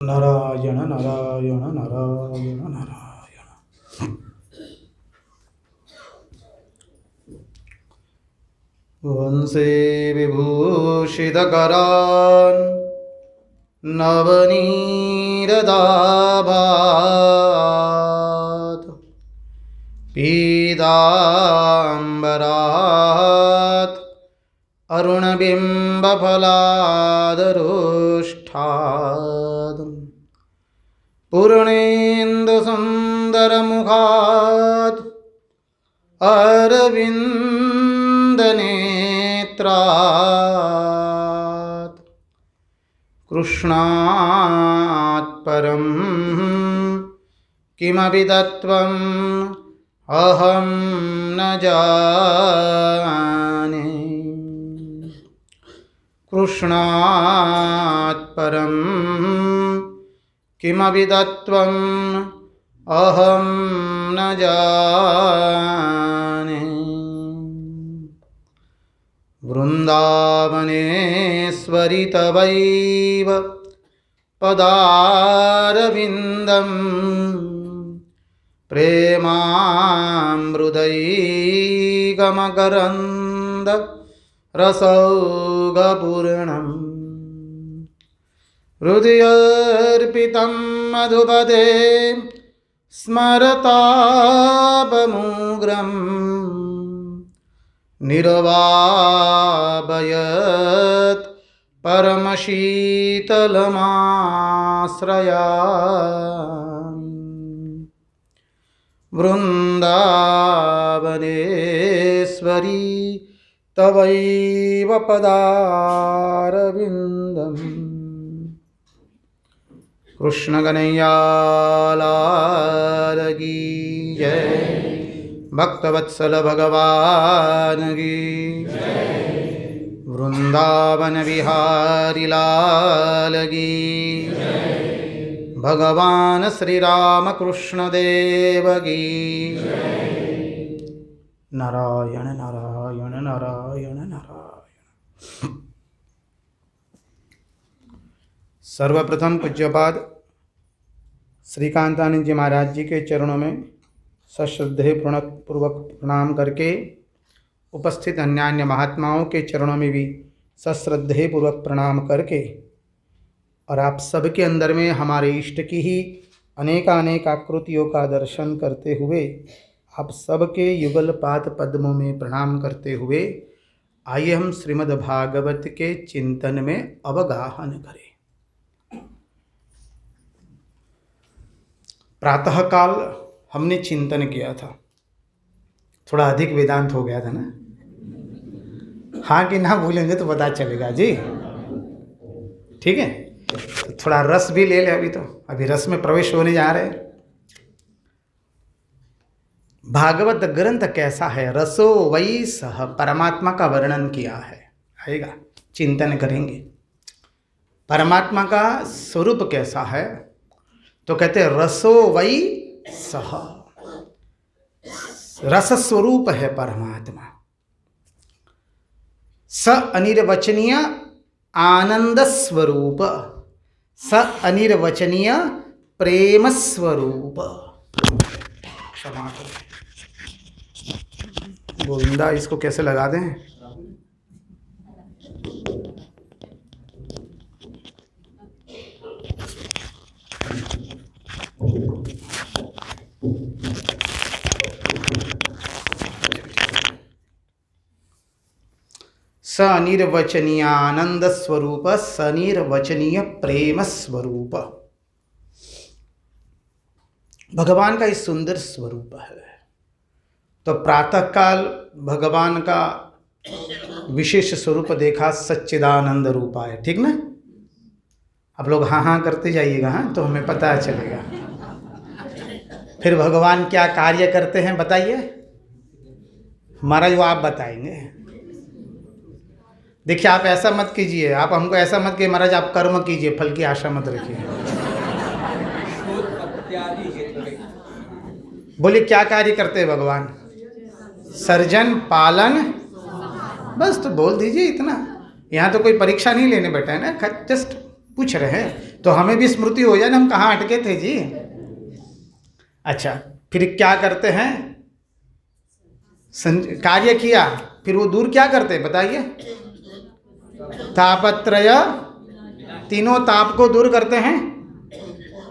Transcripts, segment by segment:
नारायण नारायण नारायण नारायण। वंशे विभूषितकरान् नवनीरदाभात् पीताम्बरात् अरुणबिम्बफलादरोष्ठात् पूर्णेन्दुसुन्दरमुखात् अरविन्दनेत्रात् कृष्णात् परं किमपि तत्त्वम् अहं न जाने। कृष्णात् परं किमपि तत्त्वम् अहं न जाने। वृन्दावनेश्वरि तवैव पदारविन्दम् प्रेमामृतैकमकरन्द रसौघपूर्णम् हृदयर्पितं मधुपते स्मरतापमुग्रम् निर्वापयत् परमशीतलमाश्रयामि। वृन्दावनेश्वरी तवैव पदारविन्दम् कृष्ण कन्हैया लाल की जय। भक्तवत्सल भगवान की जय। वृंदावन विहारी लाल की जय। भगवान श्री राम कृष्ण देव की जय। नारायण नारायण नारायण नारायण। सर्वप्रथम पूज्यपाद श्रीकांतानंद जी महाराज जी के चरणों में सश्रद्धेय पूर्वक प्रणाम करके उपस्थित अन्यान्य महात्माओं के चरणों में भी सश्रद्धेय पूर्वक प्रणाम करके और आप सबके अंदर में हमारे इष्ट की ही अनेकानेक आकृतियों का दर्शन करते हुए आप सबके युगल पाद पद्मों में प्रणाम करते हुए आइए हम श्रीमद् भागवत के चिंतन में अवगाहन करें। प्रातःकाल हमने चिंतन किया था, थोड़ा अधिक वेदांत हो गया था ना। हाँ कि ना भूलेंगे तो पता चलेगा जी, ठीक है। तो थोड़ा रस भी ले ले, अभी रस में प्रवेश होने जा रहे हैं। भागवत ग्रंथ कैसा है, रसो वही सह, परमात्मा का वर्णन किया है। आएगा चिंतन करेंगे परमात्मा का स्वरूप कैसा है, तो कहते हैं रसो वही सह, रस स्वरूप है परमात्मा। स अनिर्वचनीय आनंद स्वरूप, स अनिर्वचनीय प्रेम स्वरूप। क्षमा करें गोविंदा, इसको कैसे लगा दें। स अनिर्वचनीय आनंद स्वरूप, स अनिर्वचनीय प्रेम स्वरूप। भगवान का इस सुंदर स्वरूप है। तो प्रातःकाल भगवान का विशेष स्वरूप देखा, सच्चिदानंद रूपा है, ठीक ना। आप लोग हाँ हाँ करते जाइएगा, हाँ, तो हमें पता चलेगा। फिर भगवान क्या कार्य करते हैं बताइए, महाराज वो आप बताएंगे। देखिए आप ऐसा मत कीजिए, आप हमको ऐसा मत कीजिए महाराज आप कर्म कीजिए, फल की आशा मत रखिए। बोलिए क्या कार्य करते हैं भगवान, सर्जन पालन, बस तो बोल दीजिए इतना। यहाँ तो कोई परीक्षा नहीं लेने बैठा है ना, जस्ट पूछ रहे हैं तो हमें भी स्मृति हो जाए ना, हम कहाँ अटके थे जी। अच्छा, फिर क्या करते हैं? कार्य किया, फिर वो दूर क्या करते हैं बताइए? तापत्रय, तीनों ताप को दूर करते हैं।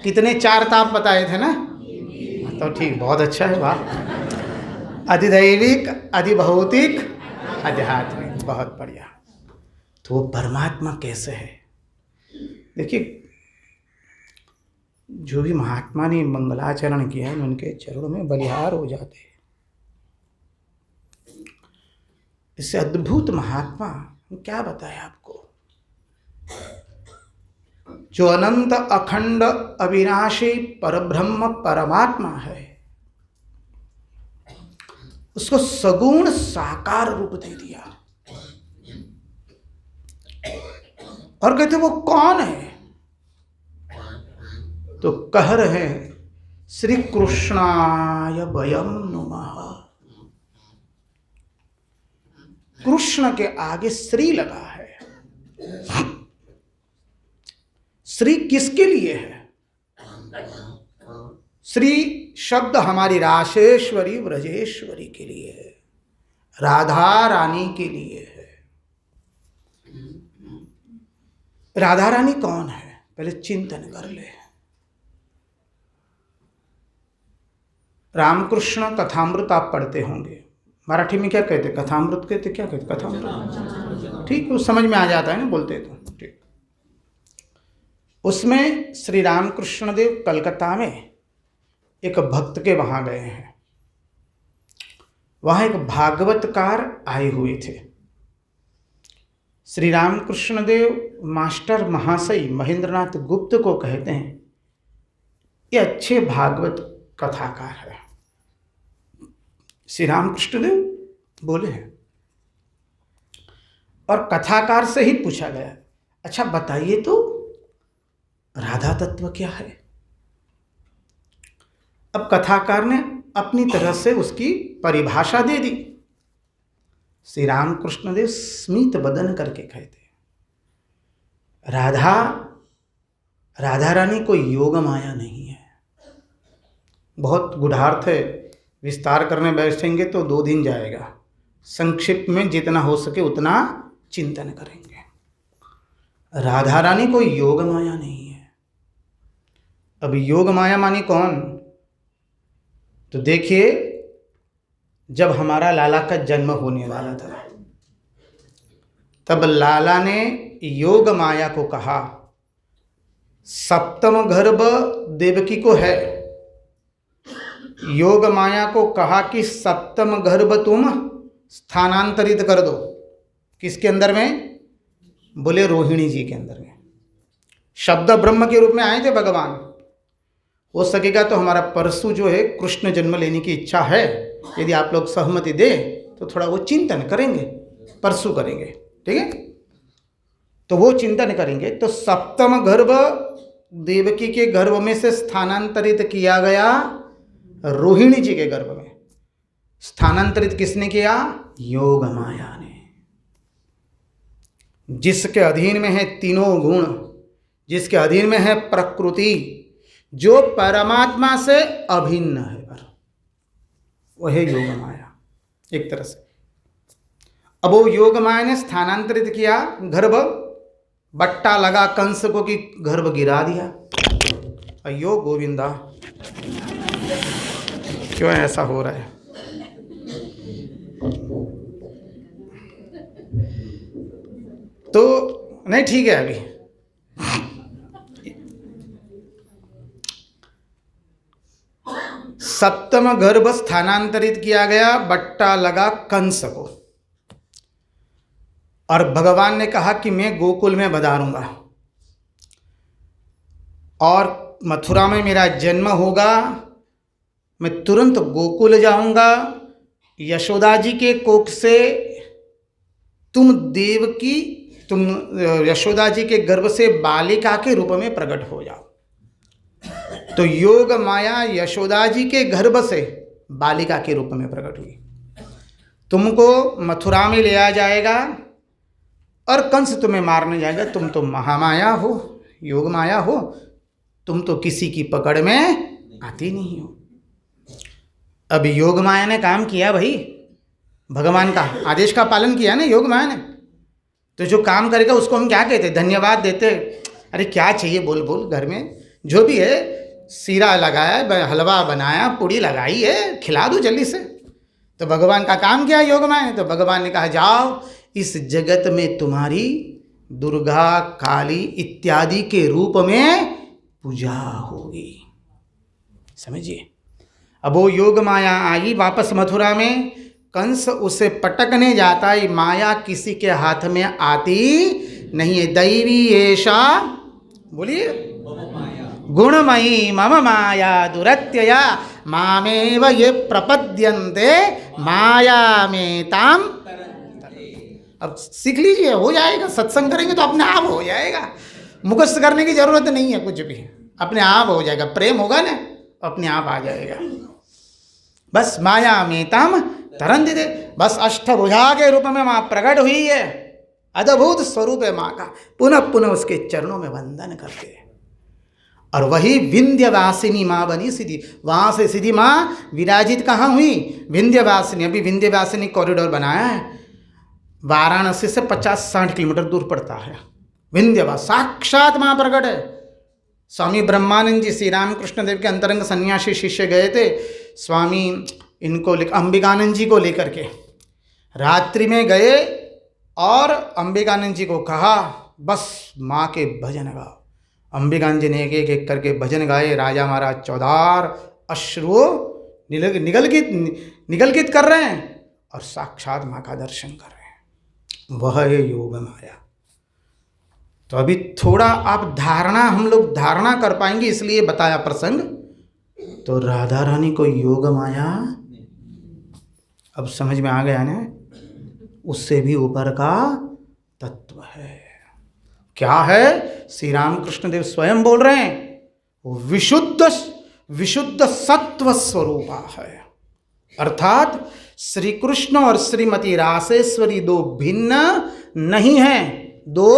कितने? 4 ताप बताए थे ना? तो ठीक, बहुत अच्छा है, वाह। अधिदैविक, अधिभौतिक, आध्यात्मिक, बहुत बढ़िया। तो वो परमात्मा कैसे है? देखिए, जो भी महात्मा ने मंगलाचरण किया है उनके चरणों में बलिहार हो जाते हैं। इससे अद्भुत महात्मा क्या बताए आपको? जो अनंत अखंड अविनाशी परब्रह्म परमात्मा है, उसको सगुण साकार रूप दे दिया। और कहते वो कौन है? तो कह रहे श्री कृष्णाय वयं नुमः। कृष्ण के आगे श्री लगा है। श्री किसके लिए है? श्री शब्द हमारी राशेश्वरी व्रजेश्वरी के लिए है, राधा रानी के लिए है। राधा रानी कौन है? पहले चिंतन कर ले। रामकृष्ण कथामृत आप पढ़ते होंगे, मराठी में क्या कहते? कथामृत कहते? क्या कहते? कथामृत, ठीक, वो समझ में आ जाता है ना बोलते तो, ठीक। उसमें श्री रामकृष्ण देव कलकत्ता में एक भक्त के वहां गए हैं। वहां एक भागवतकार आए हुए थे। श्री रामकृष्ण देव मास्टर महाशय महेंद्रनाथ गुप्त को कहते हैं ये अच्छे भागवत कथाकार है। श्री रामकृष्ण देव बोले हैं, और कथाकार से ही पूछा गया, अच्छा बताइए तो राधा तत्व क्या है? अब कथाकार ने अपनी तरह से उसकी परिभाषा दे दी। श्री रामकृष्ण देव स्मित बदन करके कहते, राधा रानी कोई योग माया नहीं है। बहुत गुढ़ार्थ है, विस्तार करने बैठेंगे तो 2 दिन जाएगा। संक्षिप्त में जितना हो सके उतना चिंतन करेंगे। राधा रानी कोई योग माया नहीं है। अब योग माया मानी कौन? तो देखिए, जब हमारा लाला का जन्म होने वाला था तब लाला ने योग माया को कहा, सप्तम गर्भ देवकी को है। योग माया को कहा कि सप्तम गर्भ तुम स्थानांतरित कर दो। किसके अंदर में? बोले रोहिणी जी के अंदर में। शब्द ब्रह्म के रूप में आए थे भगवान। हो सकेगा तो हमारा परसों जो है कृष्ण जन्म लेने की इच्छा है, यदि आप लोग सहमति दे तो थोड़ा वो चिंतन करेंगे, परसों करेंगे, ठीक है? तो वो चिंतन करेंगे। तो सप्तम गर्भ देवकी के गर्भ में से स्थानांतरित किया गया रोहिणी जी के गर्भ में। स्थानांतरित किसने किया? योग माया ने। जिसके अधीन में है तीनों गुण, जिसके अधीन में है प्रकृति, जो परमात्मा से अभिन्न है, वह है योग माया एक तरह से। अब वो योग माया ने स्थानांतरित किया गर्भ, बट्टा लगा कंस को कि गर्भ गिरा दिया। अयो गोविंदा, क्यों ऐसा हो रहा है? तो नहीं, ठीक है। अभी सप्तम गर्भ स्थानांतरित किया गया, बट्टा लगा कंस को, और भगवान ने कहा कि मैं गोकुल में बधारूंगा और मथुरा में मेरा जन्म होगा। मैं तुरंत गोकुल जाऊंगा। यशोदा जी के कोख से तुम यशोदा जी के गर्भ से बालिका के रूप में प्रकट हो जाओ। तो योग माया यशोदा जी के गर्भ से बालिका के रूप में प्रकट हुई। तुमको मथुरा में ले आ जाएगा और कंस तुम्हें मारने जाएगा। तुम तो महामाया हो, योग माया हो, तुम तो किसी की पकड़ में आती नहीं हो। अब योग माया ने काम किया भाई, भगवान का आदेश का पालन किया ना योग माया ने। तो जो काम करेगा उसको हम क्या कहते, धन्यवाद देते। अरे क्या चाहिए बोल बोल, घर में जो भी है, सीरा लगाया, हलवा बनाया, पूड़ी लगाई है, खिला दो जल्दी से। तो भगवान का काम किया योग माया ने। तो भगवान ने कहा जाओ, इस जगत में तुम्हारी दुर्गा, काली इत्यादि के रूप में पूजा होगी। समझिए। अब वो योग माया आई वापस मथुरा में, कंस उसे पटकने जाता है। माया किसी के हाथ में आती नहीं है। दैवी ऐसा, बोलिए, गुणमयी मम माया दुरत्यया मामेव ये प्रपद्यन्ते माया में ताम। अब सीख लीजिए, हो जाएगा। सत्संग करेंगे तो अपने आप हो जाएगा, मुखस्त करने की जरूरत नहीं है, कुछ भी अपने आप हो जाएगा। प्रेम होगा ना, अपने आप आ जाएगा। बस माया में ताम तरंदी दे, बस अष्टभुजा के रूप में माँ प्रकट हुई है। अद्भुत स्वरूप है माँ का। पुनः पुनः उसके चरणों में वंदन करके, और वही विंध्यवासिनी माँ बनी सीधी। वहाँ से सीधी माँ विराजित कहाँ हुई, विंध्यवासिनी। अभी विंध्यवासिनी कॉरिडोर बनाया है, वाराणसी से 50-60 किलोमीटर दूर पड़ता है। विंध्यवास साक्षात माँ प्रकट है। स्वामी ब्रह्मानंद जी श्री रामकृष्ण देव के अंतरंग सन्यासी शिष्य गए थे, स्वामी इनको अंबिकानंद जी को लेकर के रात्रि में गए, और अंबिकानंद जी को कहा बस माँ के भजन गाओ। अंबिकानंद जी ने एक एक करके भजन गाए। राजा महाराज चौधार अश्रु निगलगित कर रहे हैं, और साक्षात माँ का दर्शन कर रहे हैं। वह है योग माया। तो अभी थोड़ा आप धारणा, हम लोग धारणा कर पाएंगे, इसलिए बताया प्रसंग। तो राधा रानी को योग माया अब समझ में आ गया ना, उससे भी ऊपर का तत्व है। क्या है? श्री रामकृष्ण देव स्वयं बोल रहे हैं, वो विशुद्ध सत्व स्वरूपा है। अर्थात श्री कृष्ण और श्रीमती रासेश्वरी दो भिन्न नहीं है, दो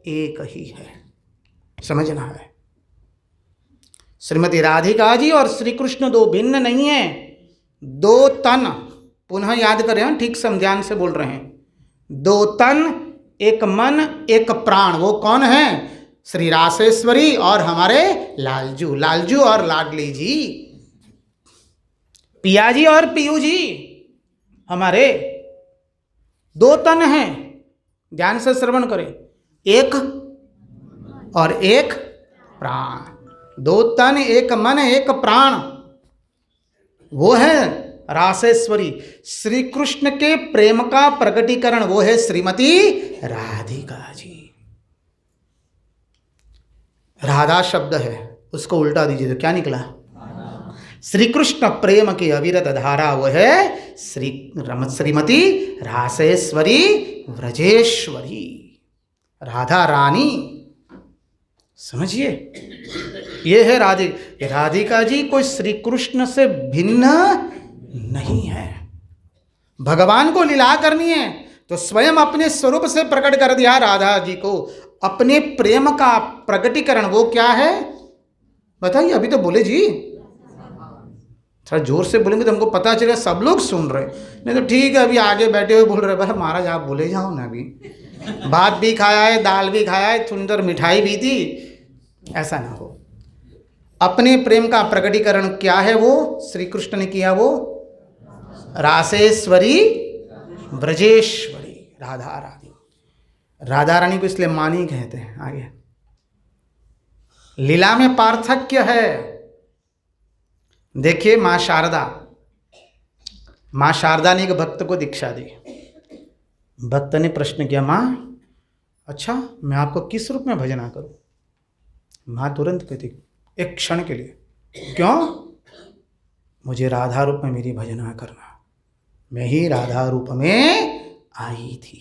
एक ही है। समझना है, श्रीमती राधिका जी और श्री कृष्ण दो भिन्न नहीं है, दो तन। पुनः याद करें, ठीक ध्यान से बोल रहे हैं। दो तन, एक मन, एक प्राण। वो कौन है? श्री रासेश्वरी और हमारे लालजू, लालजू और लाडली जी, पिया जी और पीयू जी, हमारे दो तन हैं। ध्यान से श्रवण करें, एक और एक प्राण। दो तन, एक मन, एक प्राण। वो है रासेश्वरी। श्री कृष्ण के प्रेम का प्रकटीकरण वो है श्रीमती राधिका जी। राधा शब्द है, उसको उल्टा दीजिए तो क्या निकला? श्री कृष्ण प्रेम की अविरत धारा वो है श्रीमती रासेश्वरी व्रजेश्वरी, राधा रानी। समझिए, ये है राधिका जी। कोई श्री कृष्ण से भिन्न नहीं है। भगवान को लीला करनी है तो स्वयं अपने स्वरूप से प्रकट कर दिया राधा जी को। अपने प्रेम का प्रकटीकरण वो क्या है बताइए? अभी तो बोले जी, थोड़ा जोर से बोलेंगे तो हमको पता चलेगा सब लोग सुन रहे। नहीं तो ठीक है, अभी आगे बैठे हुए बोल रहे, भाई महाराज आप बोले जाओ ना। अभी भात भी खाया है, दाल भी खाया है, सुंदर मिठाई भी थी, ऐसा ना हो। अपने प्रेम का प्रकटीकरण क्या है? वो श्री कृष्ण ने किया, वो रासेश्वरी ब्रजेश्वरी राधा रानी। राधा रानी को इसलिए मानी कहते हैं। आगे लीला में पार्थक्य है। देखिए, माँ शारदा ने एक भक्त को दीक्षा दी। भक्त ने प्रश्न किया, माँ अच्छा मैं आपको किस रूप में भजना करूं? माँ तुरंत कहती, एक क्षण के लिए, क्यों? मुझे राधा रूप में मेरी भजना करना। मैं ही राधा रूप में आई थी।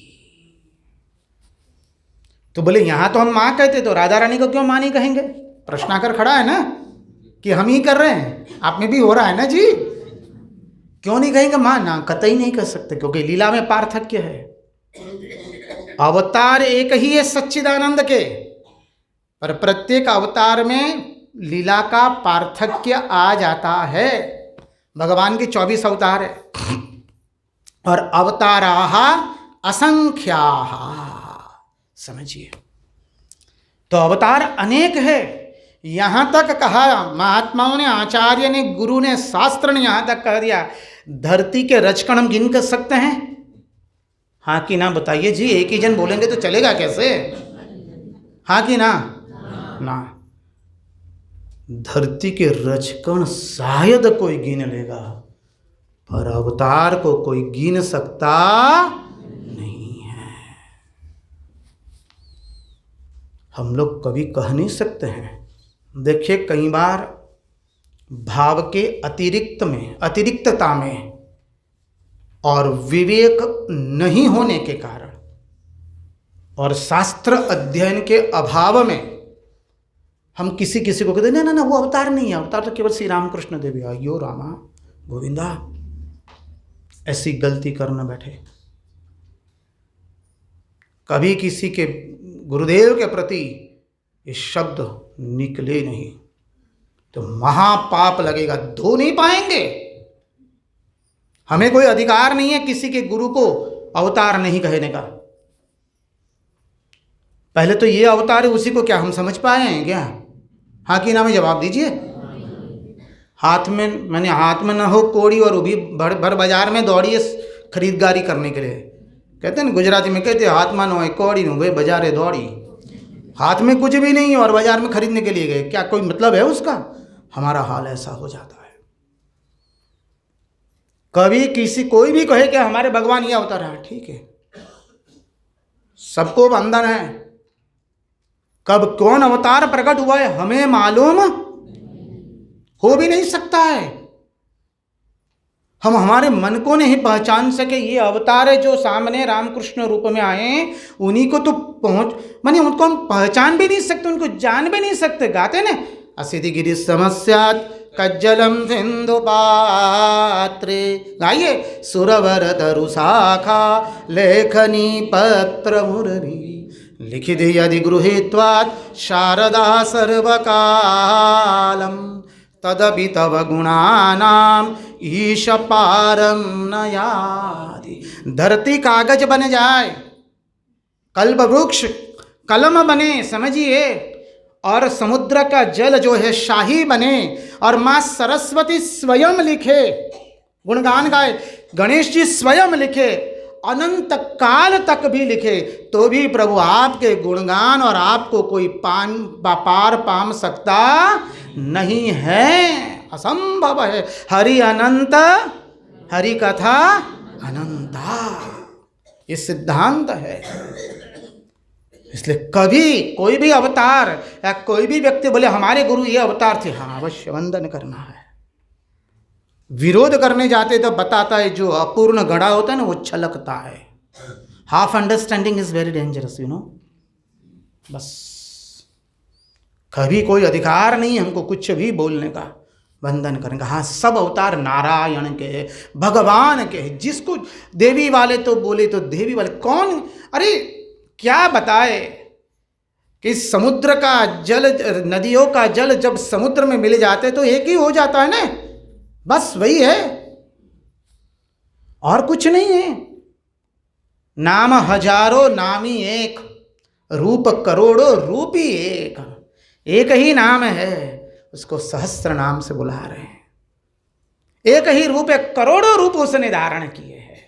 तो बोले यहां तो हम माँ कहते, तो राधा रानी को क्यों माँ नहीं कहेंगे? प्रश्नाकर खड़ा है ना कि हम ही कर रहे हैं, आप में भी हो रहा है ना जी, क्यों नहीं कहेंगे माँ? ना, कतई नहीं कर सकते, क्योंकि लीला में पार्थक्य है। अवतार एक ही है सच्चिदानंद के, पर प्रत्येक अवतार में लीला का पार्थक्य आ जाता है। भगवान के 24 अवतार है और अवताराः असंख्याः, समझिए। तो अवतार अनेक है। यहां तक कहा महात्माओं ने, आचार्य ने, गुरु ने, शास्त्र ने यहां तक कह दिया, धरती के रजकण हम गिन कर सकते हैं? हाँ कि ना बताइए जी। एक ही जन बोलेंगे तो चलेगा कैसे? हाँ कि ना? ना, धरती के रजकण शायद कोई गिन लेगा, पर अवतार को कोई गिन सकता नहीं है। हम लोग कभी कह नहीं सकते हैं। देखिए, कई बार भाव के अतिरिक्तता में और विवेक नहीं होने के कारण और शास्त्र अध्ययन के अभाव में हम किसी को कहते ना ना ना वो अवतार नहीं है, अवतार तो केवल श्री रामकृष्ण देव है। अयो रामा गोविंदा, ऐसी गलती करना बैठे। कभी किसी के गुरुदेव के प्रति ये शब्द निकले नहीं तो महापाप लगेगा, धो नहीं पाएंगे। हमें कोई अधिकार नहीं है किसी के गुरु को अवतार नहीं कहने का। पहले तो ये अवतार है, उसी को क्या हम समझ पाए हैं क्या? हाँ कि ना में जवाब दीजिए। हाथ में न हो कोड़ी और वो भी भर बाजार में दौड़िए खरीदारी करने के लिए। कहते हैं ना गुजराती में, कहते हाथ में न हो कोड़ी नो वे बाजारे दौड़ी। हाथ में कुछ भी नहीं और बाजार में खरीदने के लिए गए, क्या कोई मतलब है उसका? हमारा हाल ऐसा हो जाता है। कभी कोई भी कहे कि हमारे भगवान ये अवतार है, ठीक है, सबको बंधन है। कब कौन अवतार प्रकट हुआ है हमें मालूम हो भी नहीं सकता है। हम हमारे मन को नहीं पहचान सके ये अवतार है जो सामने रामकृष्ण रूप में आए, उन्हीं को तो उनको हम पहचान भी नहीं सकते, उनको जान भी नहीं सकते। गाते ना, असिधि गिरि समस्यात् कज्जलम सिंधु पात्रे, गाइए, सुरवर तरु शाखा लेखनी पत्र मुररी लिखित यदि गृहीत्वात् शारदा सर्वकालम तदपि तव गुणानाम ईश पारम न याति। धरती कागज बन जाए, कल्प वृक्ष कलम बने, समझिए, और समुद्र का जल जो है शाही बने, और माँ सरस्वती स्वयं लिखे, गुणगान गाए, गणेश जी स्वयं लिखे, अनंत काल तक भी लिखे, तो भी प्रभु आपके गुणगान और आपको कोई पार पाम सकता नहीं है, असंभव है। हरि अनंत, हरि कथा अनंता, ये सिद्धांत है। इसलिए कभी कोई भी अवतार या कोई भी व्यक्ति बोले हमारे गुरु ये अवतार थे, हाँ अवश्य वंदन करना है। विरोध करने जाते तो बताता है जो अपूर्ण घड़ा होता है ना वो छलकता है। Half understanding is very dangerous, you know. बस कभी कोई अधिकार नहीं हमको कुछ भी बोलने का, वंदन करेंगे। हाँ, सब अवतार नारायण के, भगवान के। जिसको देवी वाले तो बोले तो देवी वाले कौन, अरे क्या बताए कि समुद्र का जल, नदियों का जल जब समुद्र में मिल जाते तो एक ही हो जाता है ना, बस वही है और कुछ नहीं है। नाम हजारों नामी एक, रूप करोड़ों रूपी एक, एक ही नाम है, उसको सहस्त्र नाम से बुला रहे हैं। एक ही रूप है, करोड़ों रूप उसने धारण किए हैं।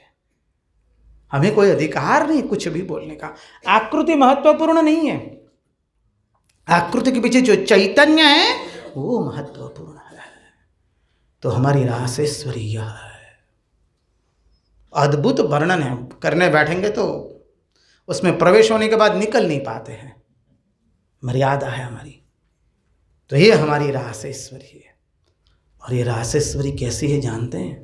हमें कोई अधिकार नहीं कुछ भी बोलने का। आकृति महत्वपूर्ण नहीं है, आकृति के पीछे जो चैतन्य है वो महत्वपूर्ण है। तो हमारी रासेश्वरी यह है, अद्भुत वर्णन है। करने बैठेंगे तो उसमें प्रवेश होने के बाद निकल नहीं पाते हैं, मर्यादा है हमारी। तो ये हमारी रासेश्वरी है। और ये रासेश्वरी कैसी है जानते हैं?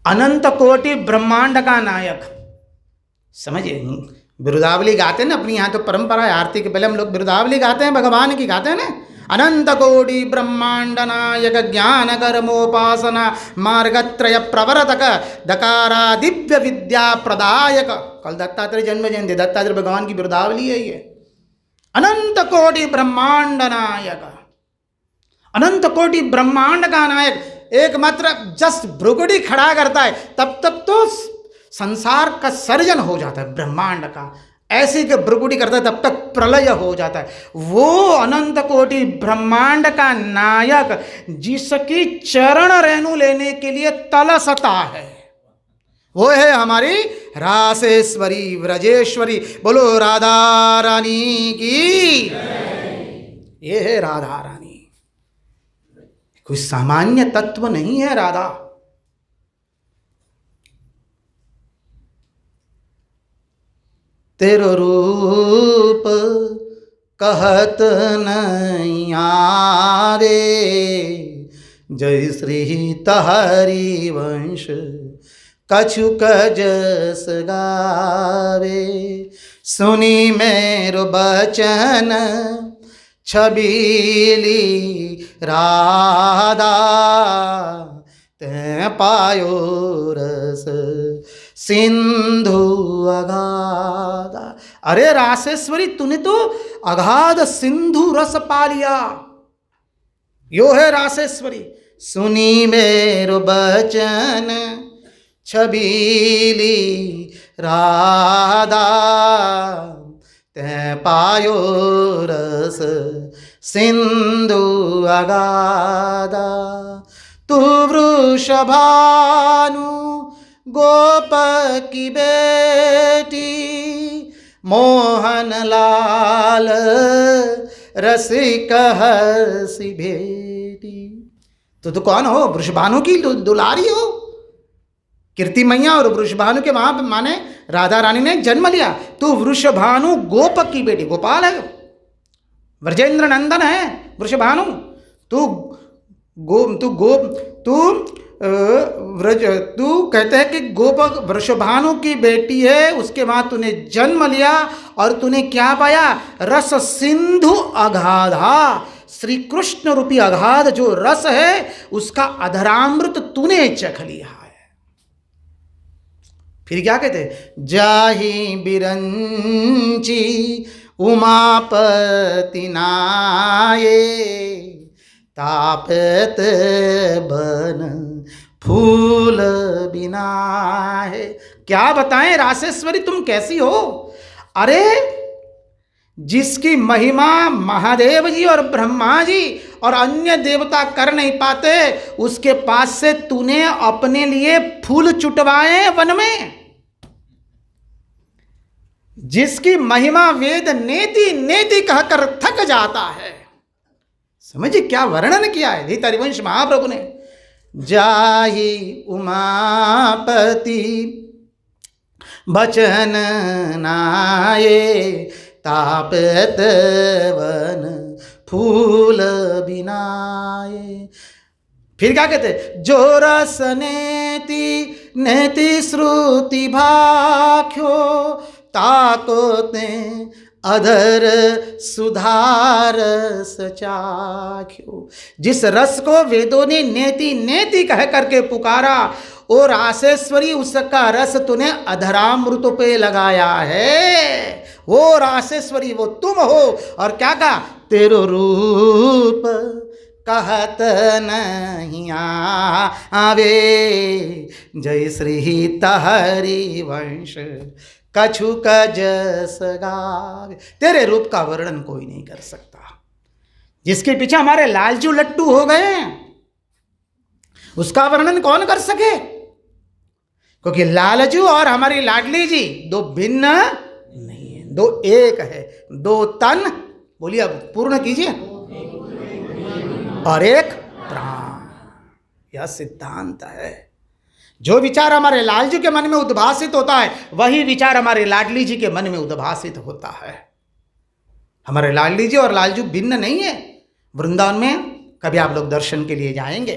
अनंत कोटि ब्रह्मांड का नायक, समझिए। बिरुदावली गाते हैं ना अपनी, यहाँ तो परंपरा है, आरती के पहले हम लोग बिरुदावली गाते हैं, भगवान की गाते हैं ना। अनंत कोटि ब्रह्मांड नायक ज्ञान कर्मोपासना मार्गत्रय प्रवर्तक दकारा दिव्य विद्या प्रदायक। कल दत्तात्रेय जन्म जयंती, दत्तात्रेय भगवान की बिरुदावली है ये। अनंत कोटि ब्रह्मांड नायक, अनंत कोटि ब्रह्मांड का नायक एकमात्र जस्ट भ्रुकुटी खड़ा करता है तब तक तो संसार का सर्जन हो जाता है ब्रह्मांड का। ऐसी के भ्रुकुटी करता है तब तक प्रलय हो जाता है। वो अनंत कोटि ब्रह्मांड का नायक जिसकी चरण रेणु लेने के लिए तलसता है, वो है हमारी रासेश्वरी व्रजेश्वरी। बोलो राधा रानी की। ये है राधा रानी, कोई सामान्य तत्व नहीं है राधा। तेरो रूप कहत नहीं आरे, जय श्री तहरी वंश कछुक जस गावे। सुनी मेरो बचन छबीली राधा, ते पायो रस सिंधु अगाधा। अरे रासेश्वरी, तूने तो अगाध सिंधु रस पा लिया। यो है रासेश्वरी। सुनी मेरो बचन छबीली राधा, ते पायो रस सिंधु अगाधा। तू वृषभानु गोप की बेटी, मोहन लाल रसिक हसी भेटी। तो कौन हो? वृषभानु की दुलारी हो। कीर्ति मैया और वृषभानु के वहां माने राधा रानी ने जन्म लिया। तू वृषभानु गोप की बेटी, गोपाल है, व्रजेंद्र नंदन है वृषभानु। तू कहते हैं कि गोप वृषभानु की बेटी है, उसके बाद तूने जन्म लिया और तूने क्या पाया? रस सिंधु अगाधा। श्री कृष्ण रूपी अगाध जो रस है उसका अधरामृत तूने चख लिया है। फिर क्या कहते हैं? जाहि बिरंची उमापति नाये, तापत बन फूल बिना है। क्या बताएं रासेश्वरी तुम कैसी हो? अरे जिसकी महिमा महादेव जी और ब्रह्मा जी और अन्य देवता कर नहीं पाते, उसके पास से तूने अपने लिए फूल चुटवाए वन में। जिसकी महिमा वेद नेति नेति कहकर थक जाता है। समझिए क्या वर्णन किया है गीता हरिवंश महाप्रभु ने। जाहि उमापति बचन नाये, तापत वन फूल बिनाये। फिर क्या कहते? जो रस नेति नेति श्रुति भाख्यो, ताकोते अधर सुधार सचाख्यो। जिस रस को वेदों ने नेति नेति कह करके पुकारा, ओ रासेश्वरी उसका रस तूने अधरामृत पे लगाया है। वो रासेश्वरी वो तुम हो। और क्या कहा? तेरो रूप कहत नहीं आवे, जय श्री तहरी वंश कछुक जस गावे। तेरे रूप का वर्णन कोई नहीं कर सकता। जिसके पीछे हमारे लालजू लट्टू हो गए उसका वर्णन कौन कर सके? क्योंकि लालजू और हमारी लाडली जी दो भिन्न नहीं है, दो एक है। दो तन, बोलिए अब पूर्ण कीजिए, और एक प्राण। यह सिद्धांत है। जो विचार हमारे लालजू के मन में उद्भासित होता है वही विचार हमारे लाडली जी के मन में उद्भासित होता है। हमारे लाडली जी और लालजू भिन्न नहीं है। वृंदावन में कभी आप लोग दर्शन के लिए जाएंगे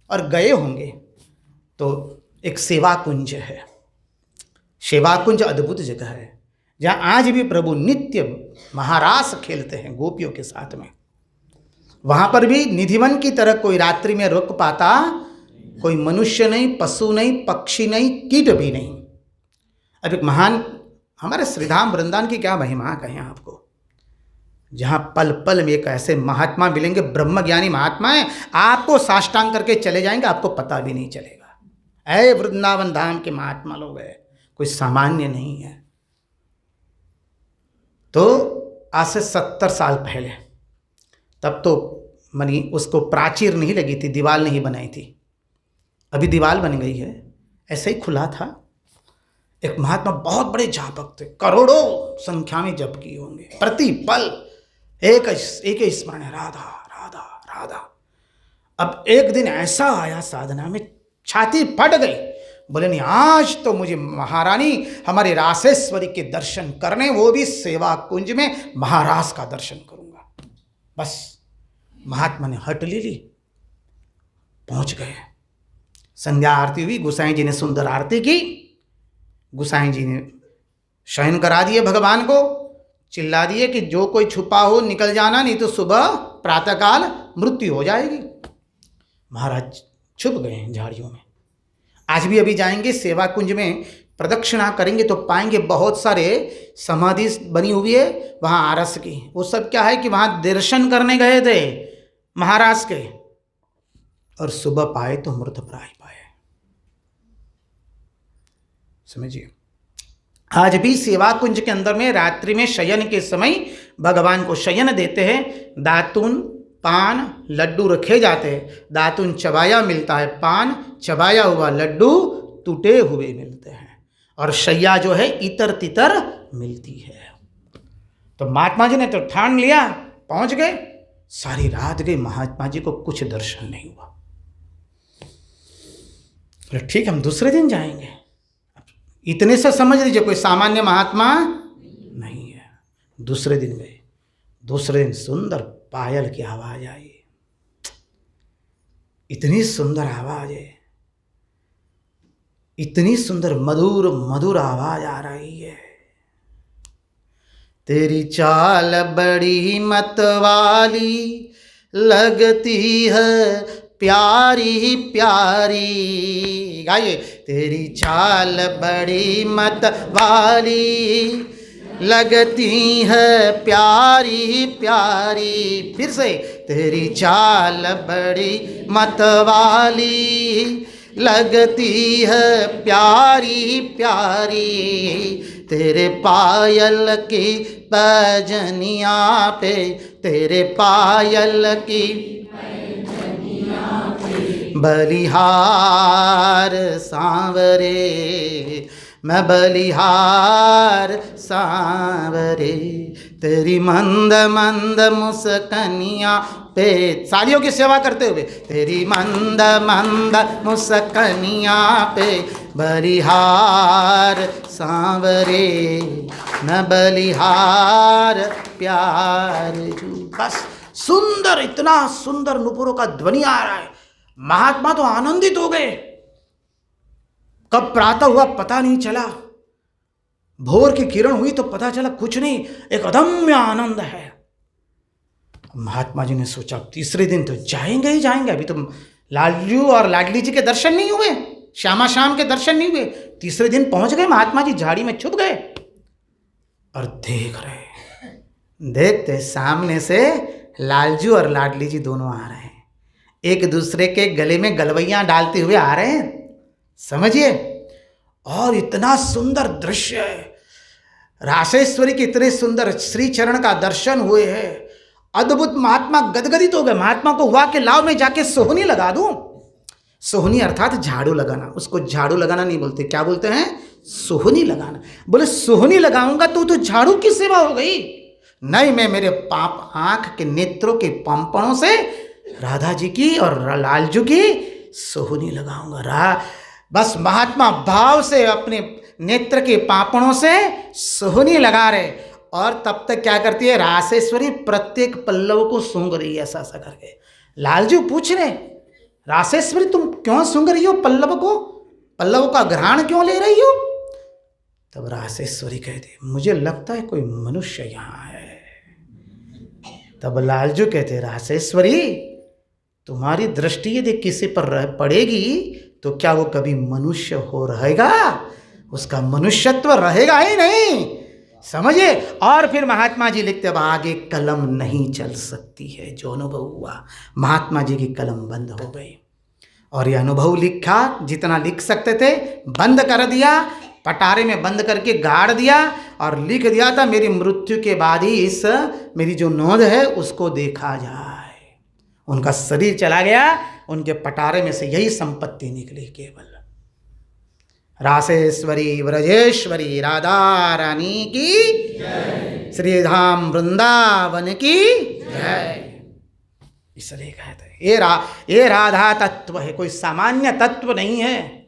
और गए होंगे तो एक सेवा कुंज है। सेवा कुंज अद्भुत जगह है जहाँ आज भी प्रभु नित्य महारास खेलते हैं गोपियों के साथ में। वहाँ पर भी निधिवन की तरह कोई रात्रि में रुक पाता कोई मनुष्य नहीं, पशु नहीं, पक्षी नहीं, कीट भी नहीं। अब एक महान हमारे श्रीधाम वृंदावन की क्या महिमा कहें आपको। जहाँ पल पल में एक ऐसे महात्मा मिलेंगे, ब्रह्मज्ञानी महात्मा है, आपको साष्टांग करके चले जाएंगे, आपको पता भी नहीं चलेगा। ऐ वृंदावन धाम के महात्मा लोग है, कोई सामान्य नहीं है। तो आज से 70 साल पहले, तब तो मनी उसको प्राचीर नहीं लगी थी, दीवार नहीं बनाई थी, अभी दीवार बन गई है। ऐसे ही खुला था। एक महात्मा बहुत बड़े जापक थे, करोड़ों संख्या में जप किए होंगे, प्रति पल एक ही स्मरण है, राधा राधा राधा। अब एक दिन ऐसा आया साधना में, छाती फट गई, बोले नहीं आज तो मुझे महारानी हमारे रासेश्वरी के दर्शन करने, वो भी सेवा कुंज में महाराज का दर्शन करूंगा। बस महात्मा ने हट ले ली, पहुंच गए। संध्या आरती हुई, गोसाई जी ने सुंदर आरती की, गोसाई जी ने शयन करा दिए भगवान को, चिल्ला दिए कि जो कोई छुपा हो निकल जाना, नहीं तो सुबह प्रातःकाल मृत्यु हो जाएगी। महाराज छुप गए झाड़ियों में। आज भी अभी जाएंगे सेवा कुंज में, प्रदक्षिणा करेंगे तो पाएंगे बहुत सारे समाधि बनी हुई है वहाँ आरस की। वो सब क्या है कि वहाँ दर्शन करने गए थे महाराज के, और सुबह पाए तो मृतप्राय पाए। समझिए, आज भी सेवा कुंज के अंदर में रात्रि में शयन के समय भगवान को शयन देते हैं। दातून, पान, लड्डू रखे जाते हैं। दातून चबाया मिलता है, पान चबाया हुआ, लड्डू टूटे हुए मिलते हैं, और शैया जो है इतर तितर मिलती है। तो महात्मा जी ने तो ठान लिया, पहुंच गए। सारी रात गई, महात्मा जी को कुछ दर्शन नहीं हुआ। बोले ठीक, हम दूसरे दिन जाएंगे। इतने से समझ लीजिए कोई सामान्य महात्मा नहीं है। दूसरे दिन गए, दूसरे दिन सुंदर पायल की आवाज आई, इतनी सुंदर आवाज है, इतनी सुंदर मधुर मधुर आवाज आ रही है। तेरी चाल बड़ी मतवाली लगती है, प्यारी प्यारी। गाइए, तेरी चाल बड़ी मतवाली लगती है, प्यारी प्यारी। फिर से, तेरी चाल बड़ी मतवाली लगती है, प्यारी प्यारी। तेरे पायल की पैजनिया पे, तेरे पायल की बलिहार सांवरे, मैं बलिहार सांवरे। तेरी मंद मंद मुस्कनिया पे, साड़ियों की सेवा करते हुए, तेरी मंद मंद मुस्कनिया पे बलिहार सांवरे, मैं बलिहार प्यार। बस सुंदर, इतना सुंदर नुपुरों का ध्वनि आ रहा है। महात्मा तो आनंदित हो गए। कब प्रातः हुआ पता नहीं चला, भोर की किरण हुई तो पता चला कुछ नहीं, एक अदम्य आनंद है। महात्मा जी ने सोचा तीसरे दिन तो जाएंगे ही जाएंगे। अभी तो लालजू और लाडली जी के दर्शन नहीं हुए, श्यामा श्याम के दर्शन नहीं हुए। तीसरे दिन पहुंच गए, महात्मा जी झाड़ी में छुप गए और देख रहे, देखते सामने से लालजू और लाडली जी दोनों आ रहे हैं, एक दूसरे के गले में गलवैयां डालते हुए आ रहे हैं। समझिए, और इतना सुंदर दृश्य है। रासेश्वरी के इतने सुंदर श्री चरण का दर्शन हुए हैं, अद्भुत। महात्मा गदगदित हो गए। महात्मा को हुआ कि लाओ मैं जाके सोहनी लगा दूं। सोहनी अर्थात झाड़ू लगाना, उसको झाड़ू लगाना नहीं बोलते, क्या बोलते हैं? सोहनी लगाना। बोले सोहनी लगाऊंगा तो झाड़ू की सेवा हो गई। नहीं, मैं मेरे पाप आंख के नेत्रों के पंपणों से राधा जी की और लालजू की सोहनी लगाऊंगा। बस महात्मा भाव से अपने नेत्र के पापणों से सोहनी लगा रहे, और तब तक क्या करती है रासेश्वरी, प्रत्येक पल्लव को सूंघ रही है ऐसा ऐसा करके। लालजू पूछ रहे, रासेश्वरी तुम क्यों सूंघ रही हो पल्लव को, पल्लव का ग्रहण क्यों ले रही हो? तब रासेश्वरी कहती, मुझे लगता है कोई मनुष्य यहाँ है। तब लालजू कहते, रासेश्वरी तुम्हारी दृष्टि यदि किसी पर पड़ेगी तो क्या वो कभी मनुष्य हो रहेगा? उसका मनुष्यत्व रहेगा ही नहीं। समझे। और फिर महात्मा जी लिखते अब आगे कलम नहीं चल सकती है। जो अनुभव हुआ, महात्मा जी की कलम बंद हो गई और ये अनुभव लिखा, जितना लिख सकते थे बंद कर दिया, पटारे में बंद करके गाड़ दिया और लिख दिया था मेरी मृत्यु के बाद ही इस मेरी जो नोंद है उसको देखा जाए। उनका शरीर चला गया, उनके पटारे में से यही संपत्ति निकली केवल। रासेश्वरी व्रजेश्वरी राधा रानी की जय, श्री धाम वृंदावन की जय। इसलिए कहते हैं ये राधा तत्व है, कोई सामान्य तत्व नहीं है।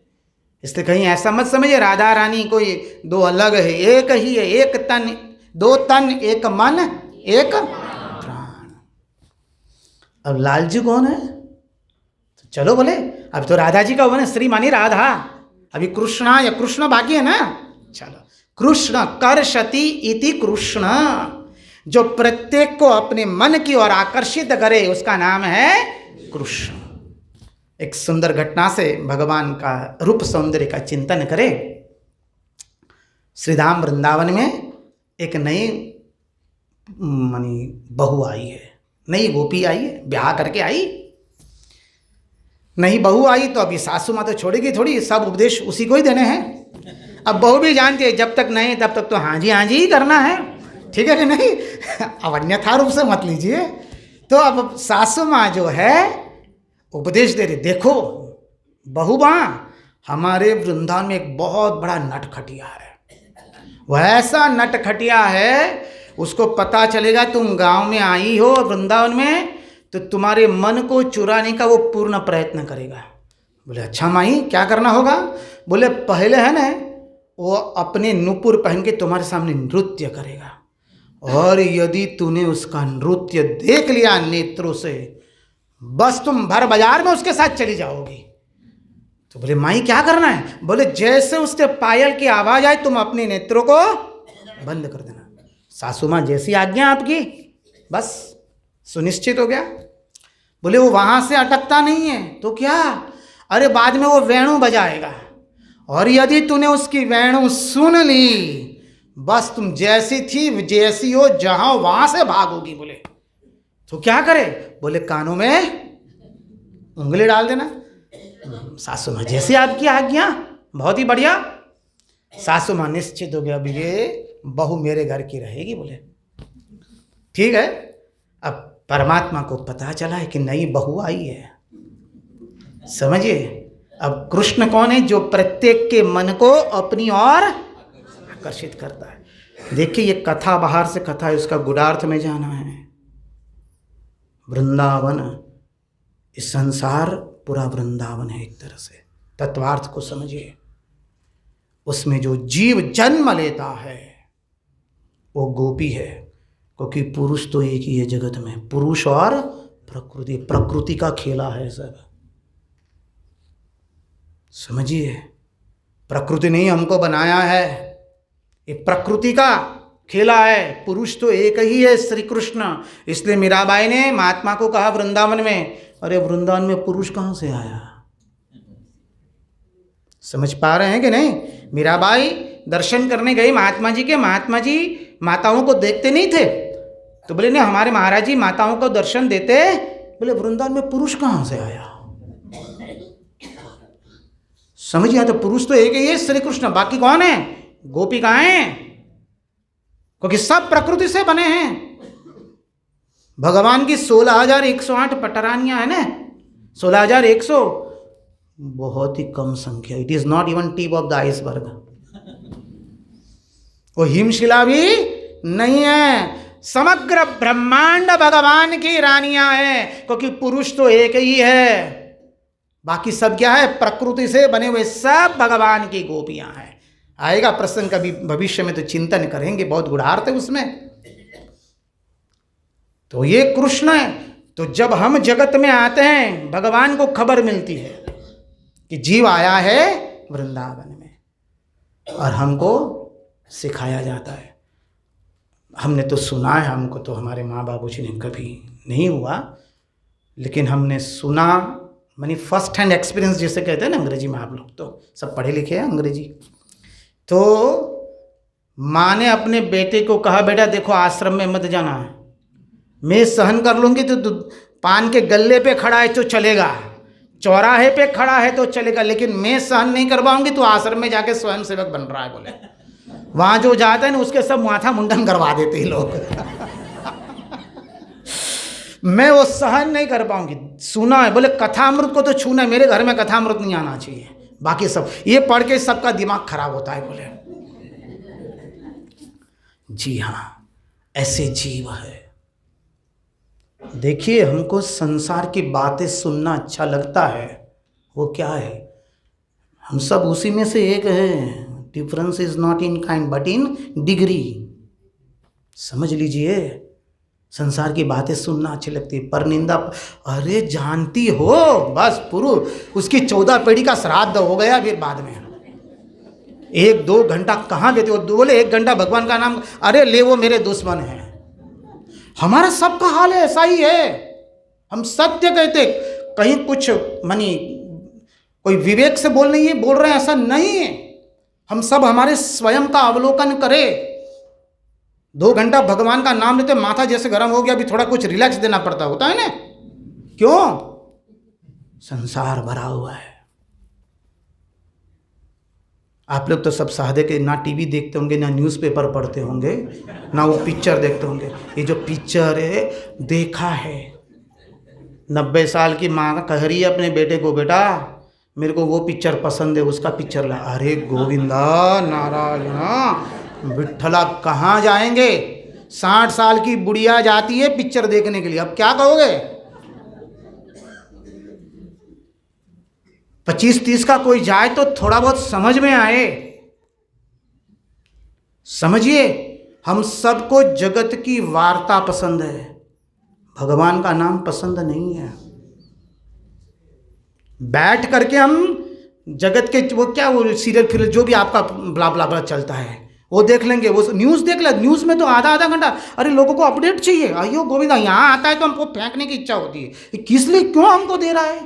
इसलिए कहीं ऐसा मत समझिए राधा रानी कोई दो अलग है, एक ही है। एक तन, दो तन, एक मन, एक प्राण। अब लाल जी कौन है? तो चलो बोले अब तो राधा जी का हुआ ना, श्री मानी राधा, अभी कृष्णा या कृष्ण बाकी है ना। चलो कृष्ण कर्षति इति कृष्ण, जो प्रत्येक को अपने मन की ओर आकर्षित करे उसका नाम है कृष्ण। एक सुंदर घटना से भगवान का रूप सौंदर्य का चिंतन करें। श्रीधाम वृंदावन में एक नई बहू आई है, नई गोपी आई है, ब्याह करके आई। नई बहू आई तो अभी सासू माँ तो छोड़ेगी थोड़ी, सब उपदेश उसी को ही देने हैं। अब बहू भी जानती है जब तक नहीं तब तक तो हाँ जी ही करना है, ठीक है कि नहीं। अब अन्यथा रूप से मत लीजिए। तो अब सासू माँ जो है उपदेश दे रही, देखो बहू माँ, हमारे वृंदावन में एक बहुत बड़ा नटखटिया है, वह ऐसा नटखटिया है, उसको पता चलेगा तुम गांव में आई हो वृंदावन में तो तुम्हारे मन को चुराने का वो पूर्ण प्रयत्न करेगा। बोले अच्छा माई क्या करना होगा? बोले पहले है ना वो अपने नुपुर पहन के तुम्हारे सामने नृत्य करेगा, और यदि तूने उसका नृत्य देख लिया नेत्रों से, बस तुम भर बाजार में उसके साथ चली जाओगी। तो बोले माई क्या करना है? बोले जैसे उसके पायल की आवाज आए तुम अपने नेत्रों को बंद कर देना। सासू माँ जैसी आज्ञा आपकी, बस सुनिश्चित हो गया। बोले वो वहां से अटकता नहीं है तो क्या? अरे बाद में वो वेणु बजाएगा, और यदि तूने उसकी वेणु सुन ली, बस तुम जैसी थी जैसी हो जहां वहां से भागोगी। बोले तो क्या करे? बोले कानों में उंगली डाल देना। सासू माँ जैसी आपकी आज्ञा, बहुत ही बढ़िया। सासू माँ निश्चित हो गया, अब ये बहू मेरे घर की रहेगी। बोले ठीक है। अब परमात्मा को पता चला है कि नई बहू आई है, समझिए। अब कृष्ण कौन है? जो प्रत्येक के मन को अपनी ओर आकर्षित करता है। देखिए ये कथा बाहर से कथा है, उसका गुणार्थ में जाना है। वृंदावन, इस संसार पूरा वृंदावन है एक तरह से, तत्वार्थ को समझिए। उसमें जो जीव जन्म लेता है वो गोपी है, क्योंकि पुरुष तो एक ही है जगत में, पुरुष और प्रकृति, प्रकृति का खेला है सब, समझिए। प्रकृति ने हमको बनाया है, ये प्रकृति का खेला है। पुरुष तो एक ही है, श्री कृष्ण। इसलिए मीराबाई ने महात्मा को कहा वृंदावन में, अरे वृंदावन में पुरुष कहाँ से आया? समझ पा रहे हैं कि नहीं? मीराबाई दर्शन करने गई महात्मा जी के, महात्मा जी माताओं को देखते नहीं थे, तो बोले नहीं हमारे महाराज जी माताओं को दर्शन देते। बोले वृंदावन में पुरुष कहाँ से आया? समझिए, तो पुरुष तो एक ही है श्री कृष्ण, बाकी कौन है? गोपी कहाँ है? क्योंकि सब प्रकृति से बने हैं। भगवान की 16,108 पटरानियां है ना, 16,100, बहुत ही कम संख्या। It is not even tip of the iceberg. वो हिमशिला भी नहीं है। समग्र ब्रह्मांड भगवान की रानियां हैं, क्योंकि पुरुष तो एक ही है, बाकी सब क्या है? प्रकृति से बने हुए सब भगवान की गोपियां हैं। आएगा प्रसंग कभी भविष्य में तो चिंतन करेंगे, बहुत गुणार्थ है उसमें। तो ये कृष्ण है। तो जब हम जगत में आते हैं भगवान को खबर मिलती है कि जीव आया है वृंदावन में, और हमको सिखाया जाता है। हमने तो सुना है, हमको तो हमारे माँ बाबूजी ने कभी नहीं हुआ, लेकिन हमने सुना, मानी फर्स्ट हैंड एक्सपीरियंस जिसे कहते हैं ना अंग्रेजी में, आप लोग तो सब पढ़े लिखे हैं अंग्रेजी। तो माँ ने अपने बेटे को कहा, बेटा देखो आश्रम में मत जाना, मैं सहन कर लूँगी तो पान के गल्ले पे खड़ा है तो चलेगा, चौराहे पे खड़ा है तो चलेगा, लेकिन मैं सहन नहीं कर पाऊंगी, तो आश्रम में जाके स्वयं सेवक बन रहा है। बोले वहाँ जो जाते हैं ना उसके सब माथा मुंडन करवा देते हैं लोग। मैं वो सहन नहीं कर पाऊंगी। सुना है, बोले कथामृत को तो छूना है, मेरे घर में कथामृत नहीं आना चाहिए, बाकी सब ये पढ़ के सबका दिमाग खराब होता है। बोले जी हाँ, ऐसे जीव है। देखिए, हमको संसार की बातें सुनना अच्छा लगता है, वो क्या है, हम सब उसी में से एक है। Difference is not in kind but in degree. समझ लीजिए, संसार की बातें सुनना अच्छी लगती है, पर निंदा, अरे जानती हो, बस पुरु उसकी 14 पीढ़ी का श्राद्ध हो गया, फिर बाद में 1-2 घंटा कहाँ देते हो, बोले 1 घंटा भगवान का नाम, अरे ले वो मेरे दुश्मन है। हमारा सबका हाल है, ऐसा ही है। हम सत्य कहते, कहीं कुछ मानी कोई विवेक से बोल रहे हैं, ऐसा नहीं है। हम सब हमारे स्वयं का अवलोकन करें। 2 घंटा भगवान का नाम लेते, माथा जैसे गर्म हो गया, अभी थोड़ा कुछ रिलैक्स देना पड़ता होता है ना, क्यों? संसार भरा हुआ है। आप लोग तो सब साधे के, ना टीवी देखते होंगे, ना न्यूज़पेपर पढ़ते होंगे, ना वो पिक्चर देखते होंगे। ये जो पिक्चर है देखा है, 90 साल की माँ कह रही है अपने बेटे को, बेटा मेरे को वो पिक्चर पसंद है, उसका पिक्चर ला। अरे गोविंदा नारायण विठ्ठला, कहाँ जाएंगे? 60 साल की बुढ़िया जाती है पिक्चर देखने के लिए, अब क्या कहोगे? 25-30 का कोई जाए तो थोड़ा बहुत समझ में आए। समझिए, हम सबको जगत की वार्ता पसंद है, भगवान का नाम पसंद नहीं है। बैठ करके हम जगत के वो क्या, वो सीरियल फिर जो भी आपका ब्ला ब्ला ब्ला चलता है वो देख लेंगे, वो न्यूज़ देख ले, न्यूज़ में तो आधा घंटा, अरे लोगों को अपडेट चाहिए। अयो गोविंदा, यहाँ आता है तो हमको फेंकने की इच्छा होती है, किस लिए, क्यों हमको दे रहा है,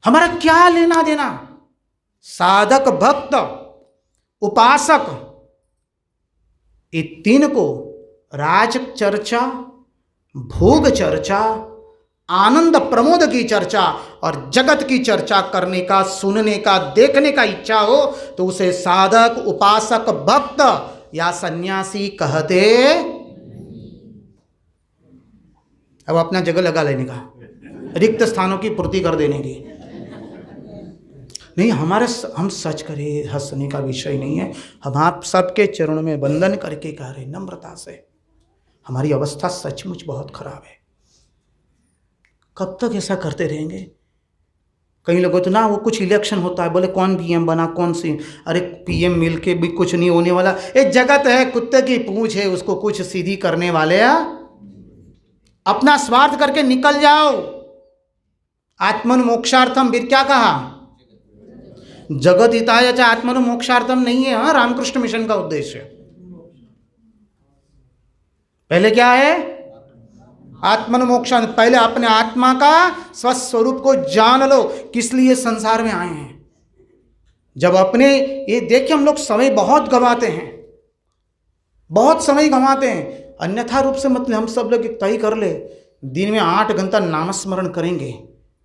हमारा क्या लेना देना? साधक, भक्त, उपासक, ये 3 को राज चर्चा, भोग चर्चा, आनंद प्रमोद की चर्चा और जगत की चर्चा करने का, सुनने का, देखने का इच्छा हो तो उसे साधक, उपासक, भक्त या सन्यासी कहते। अब अपना जगह लगा लेने का, रिक्त स्थानों की पूर्ति कर देने की नहीं। हम सच करें, हंसने का विषय नहीं है। हम आप सबके चरणों में वंदन करके कह रहे नम्रता से, हमारी अवस्था सचमुच बहुत खराब है। कब तक ऐसा करते रहेंगे? कई लोगों तो ना, वो कुछ इलेक्शन होता है, बोले कौन पीएम बना, कौन सी, अरे पीएम मिलके भी कुछ नहीं होने वाला। एक जगत है, कुत्ते की पूंछ है, उसको कुछ सीधी करने वाले अपना स्वार्थ करके निकल जाओ। आत्मन मोक्षार्थम, फिर क्या कहा? जगत हिताय च आत्मन मोक्षार्थम नहीं है। हाँ, रामकृष्ण मिशन का उद्देश्य पहले क्या है? आत्मन मोक्षान। पहले अपने आत्मा का स्वस्वरूप को जान लो, किस लिए संसार में आए हैं। जब अपने ये देखिए, हम लोग समय बहुत गंवाते हैं, बहुत समय गंवाते हैं। अन्यथा रूप से मतलब हम सब लोग तय कर ले, दिन में 8 घंटा नामस्मरण करेंगे,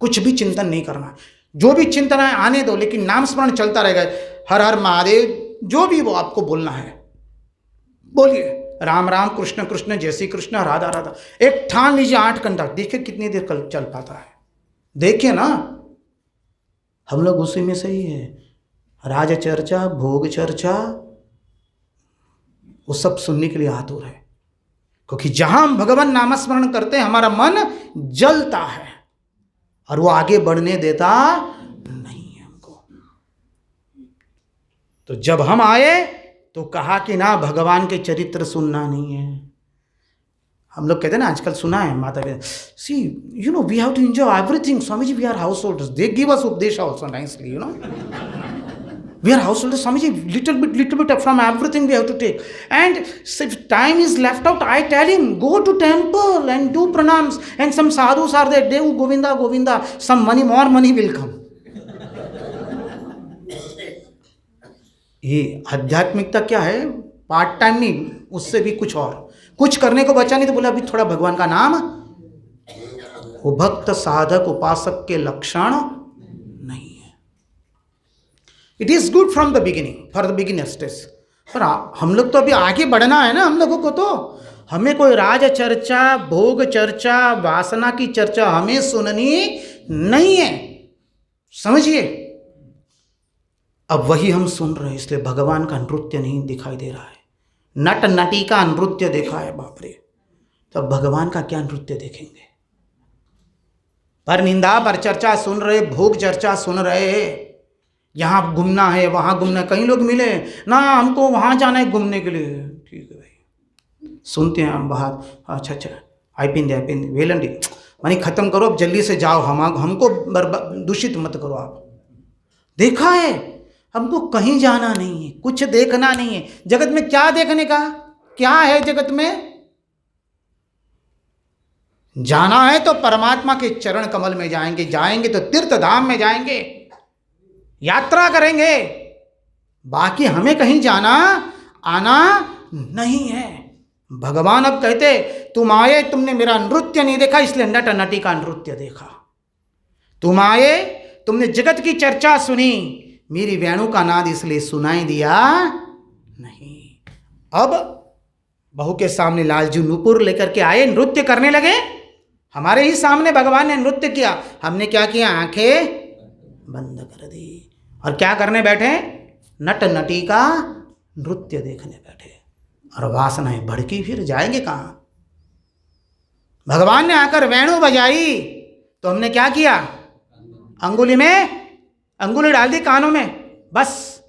कुछ भी चिंतन नहीं करना। जो भी चिंतन है आने दो, लेकिन नाम स्मरण चलता रहेगा। हर हर महादेव, जो भी वो आपको बोलना है बोलिए, राम राम, कृष्ण कृष्ण, जय श्री कृष्ण, राधा राधा। एक ठान लीजिए 8 घंटा, देखिए कितनी देर कल चल पाता है। देखिए ना, हम लोग उसी में से ही है। राज चर्चा, भोग चर्चा, वो सब सुनने के लिए आतुर है, क्योंकि जहां हम भगवान नामस्मरण करते हैं हमारा मन जलता है और वो आगे बढ़ने देता नहीं है हमको। तो जब हम आए तो कहा कि ना, भगवान के चरित्र सुनना नहीं है। हम लोग कहते हैं ना, आजकल सुना है माता पिता, see you know we have to enjoy everything, Swami ji we are householders, they give us उपदेश also nicely, you know, we are householders, Swami ji, little bit from everything we have to take, and if time is left out, I tell him go to temple and do pranams, and some sadhus are there, Dev Govinda Govinda, some money, more money will come. ये आध्यात्मिकता क्या है, part time नहीं, उससे भी कुछ और, कुछ करने को बचा नहीं तो बोला अभी थोड़ा भगवान का नाम। वो भक्त साधक उपासक के लक्षण नहीं है। It is good from the beginning for the beginner stage, पर हम लोग तो अभी आगे बढ़ना है ना, हम लोगों को तो, हमें कोई राज चर्चा, भोग चर्चा, वासना की चर्चा हमें सुननी नहीं है, समझिए। अब वही हम सुन रहे हैं, इसलिए भगवान का नृत्य नहीं दिखाई दे रहा है। नट नटी का नृत्य देखा है, बाप रे, तो भगवान का क्या नृत्य देखेंगे। पर निंदा पर चर्चा सुन रहे, भोग चर्चा सुन रहे, यहाँ घूमना है वहाँ घूमना, कई लोग मिले ना हमको वहाँ जाना है घूमने के लिए, ठीक है भाई, सुनते हैं हम बाहर, अच्छा अच्छा आई वेलंडी मानी ख़त्म करो अब, जल्दी से जाओ, हमको दूषित मत करो आप। देखा है, हमको कहीं जाना नहीं है, कुछ देखना नहीं है। जगत में क्या देखने का, क्या है जगत में? जाना है तो परमात्मा के चरण कमल में जाएंगे, जाएंगे तो तीर्थ धाम में जाएंगे, यात्रा करेंगे, बाकी हमें कहीं जाना आना नहीं है। भगवान अब कहते तुम आए, तुमने मेरा नृत्य नहीं देखा इसलिए नट नटी का नृत्य देखा। तुम आए, तुमने जगत की चर्चा सुनी, मेरी वेणु का नाद इसलिए सुनाई दिया नहीं। अब बहू के सामने लालजू नुपुर लेकर के आए, नृत्य करने लगे, हमारे ही सामने भगवान ने नृत्य किया, हमने क्या किया, आंखें बंद कर दी और क्या करने बैठे, नट नटी का नृत्य देखने बैठे। और वासनाएं भड़की, फिर जाएंगे कहाँ। भगवान ने आकर वेणु बजाई तो हमने क्या किया, अंगुली में अंगुली डाल दी कानों में, बस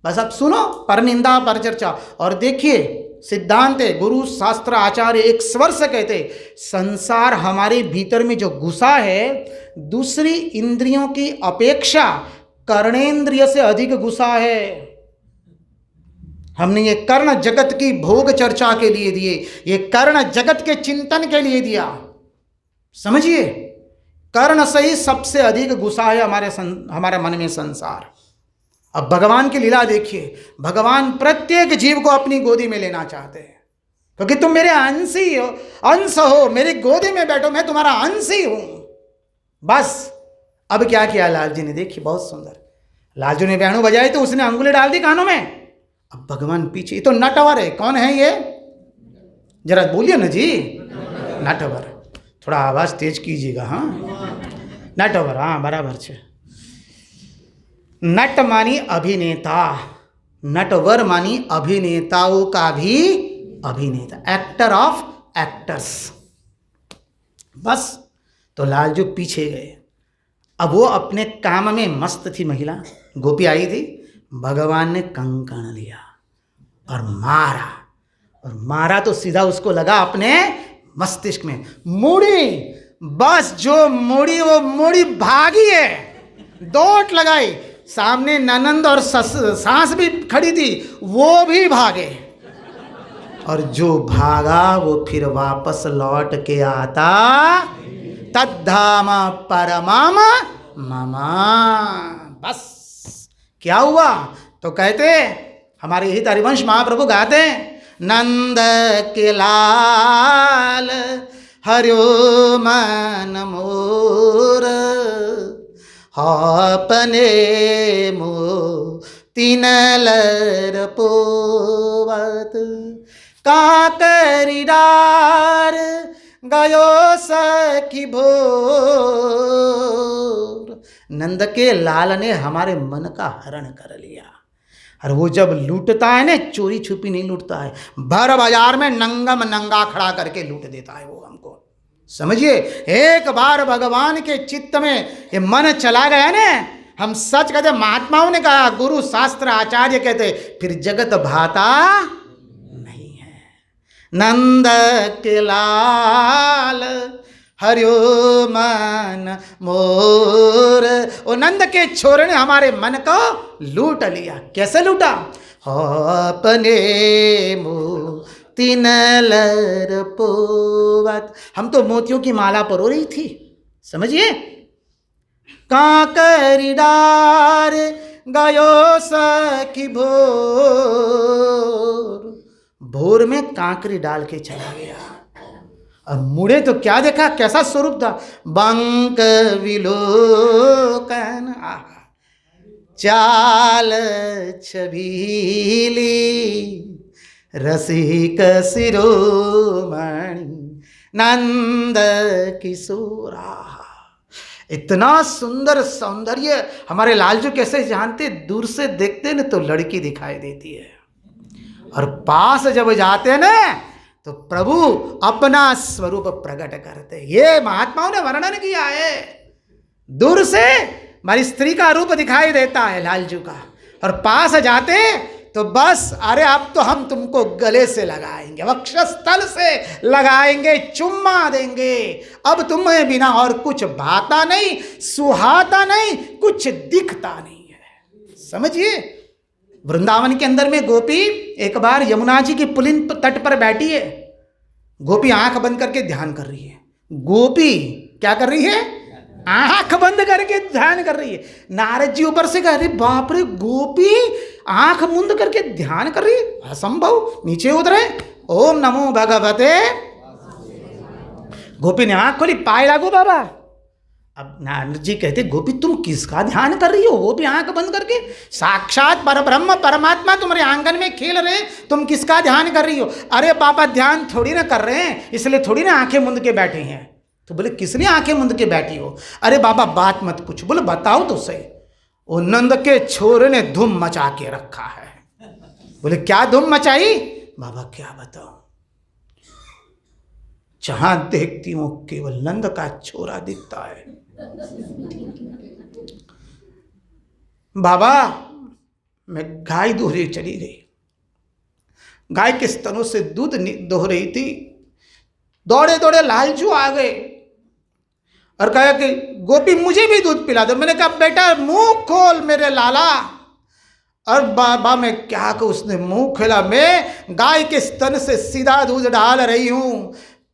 अब सुनो, पर निंदा पर चर्चा। और देखिए सिद्धांत है, गुरु शास्त्र आचार्य एक स्वर से कहते, संसार हमारे भीतर में जो घुसा है, दूसरी इंद्रियों की अपेक्षा कर्णेंद्रिय से अधिक घुसा है। हमने ये कर्ण जगत की भोग चर्चा के लिए दिए, ये कर्ण जगत के चिंतन के लिए दिया, समझिए। कर्ण से ही सबसे अधिक घुसा है हमारे मन में संसार। अब भगवान की लीला देखिए, भगवान प्रत्येक जीव को अपनी गोदी में लेना चाहते हैं, क्योंकि तुम मेरे अंश हो, मेरी गोदी में बैठो, मैं तुम्हारा अंश ही हूं, बस। अब क्या किया लाल जी ने, देखिए बहुत सुंदर, लालजू ने वेणु बजाई तो उसने अंगुली डाल दी कानों में। अब भगवान पीछे, ये तो नटवर है, कौन है ये, जरा बोलिए ना जी, नटवर, थोड़ा आवाज तेज कीजिएगा, हाँ नटवर, हाँ बराबर छे। नट मानी अभिनेता, नटवर मानी अभिनेताओं का भी अभिनेता, एक्टर ऑफ एक्टर्स, बस। तो लालजू पीछे गए, अब वो अपने काम में मस्त थी, महिला गोपी आई थी, भगवान ने कंकण लिया और मारा तो सीधा उसको लगा अपने मस्तिष्क में, मुड़ी, बस जो मुड़ी वो मुड़ी भागी है, दौड़ लगाई, सामने ननंद और सास भी खड़ी थी, वो भी भागे, और जो भागा वो फिर वापस लौट के आता, तद्धाम परमाम ममा। बस क्या हुआ, तो कहते हमारे हित हरिवंश महाप्रभु गाते हैं, नंद के लाल हरियो मन मोर, अपने मो तिनलर पोवत, काकरी डार गयो सखी भोर। नंद के लाल ने हमारे मन का हरण कर लिया, और वो जब लूटता है ना, चोरी छुपी नहीं लूटता है, भर बाजार में नंगम नंगा खड़ा करके लूट देता है वो हमको, समझिए। एक बार भगवान के चित्त में ये मन चला गया ना, हम सच कहते, महात्माओं ने कहा, गुरु शास्त्र आचार्य कहते, फिर जगत भाता नहीं है। नंद के लाल हरियो मन मोर, ओ नंद के छोरे ने हमारे मन को लूट लिया। कैसे लूटा, अपने मोती नलर पोवत, हम तो मोतियों की माला परो रही थी, समझिए। काकरी डार गयो सखी भोर। भोर में कांकरी डाल के चला गया और मुड़े तो क्या देखा, कैसा स्वरूप था। बंक विलोकन, चाल छबीली, रसिक शिरोमणि, नंद किशोरा। इतना सुंदर सौंदर्य हमारे लालजू कैसे जानते, दूर से देखते न तो लड़की दिखाई देती है और पास जब जाते ना तो प्रभु अपना स्वरूप प्रकट करते। ये महात्माओं ने वर्णन किया है। दूर से हमारी स्त्री का रूप दिखाई देता है लालजू का, और पास जाते तो बस अरे अब तो हम तुमको गले से लगाएंगे, वक्षस्थल से लगाएंगे, चुम्मा देंगे, अब तुम्हें बिना और कुछ भाता नहीं, सुहाता नहीं, कुछ दिखता नहीं है। समझिए, वृंदावन के अंदर में गोपी एक बार यमुना जी की पुलिन तट पर बैठी है। गोपी आंख बंद करके ध्यान कर रही है। गोपी क्या कर रही है? आंख बंद करके ध्यान कर रही है। नारद जी ऊपर से कह रहे बाप रे, गोपी आंख मुंद करके ध्यान कर रही है, असंभव। नीचे उतरे, ओम नमो भगवते। गोपी ने आंख खोली, पाए लागू बाबा। अब नारद जी कहते गोपी तुम किसका ध्यान कर रही हो? वो भी आंख बंद करके, साक्षात परब्रह्म परमात्मा तुम्हारे आंगन में खेल रहे, तुम किसका ध्यान कर रही हो? अरे बाबा ध्यान थोड़ी ना कर रहे हैं, इसलिए थोड़ी ना आंखें मुंद के बैठे हैं। तो बोले किस लिए आंखें मुंद के बैठी हो? अरे बाबा बात मत पूछो। बोले बताओ तो सही। वो नंद के छोरे ने धूम मचा के रखा है। बोले क्या धूम मचाई? बाबा क्या बताओ, जहां देखती हूं केवल नंद का छोरा दिखता है। बाबा मैं गाय दोहरे चली गई, गाय के स्तनों से दूध दोह रही थी, दौड़े दौड़े लालजू आ गए और कहा कि गोपी मुझे भी दूध पिला दो। मैंने कहा बेटा मुंह खोल मेरे लाला। और बाबा मैं क्या कहूं, उसने मुंह खोला। मैं गाय के स्तन से सीधा दूध डाल रही हूं,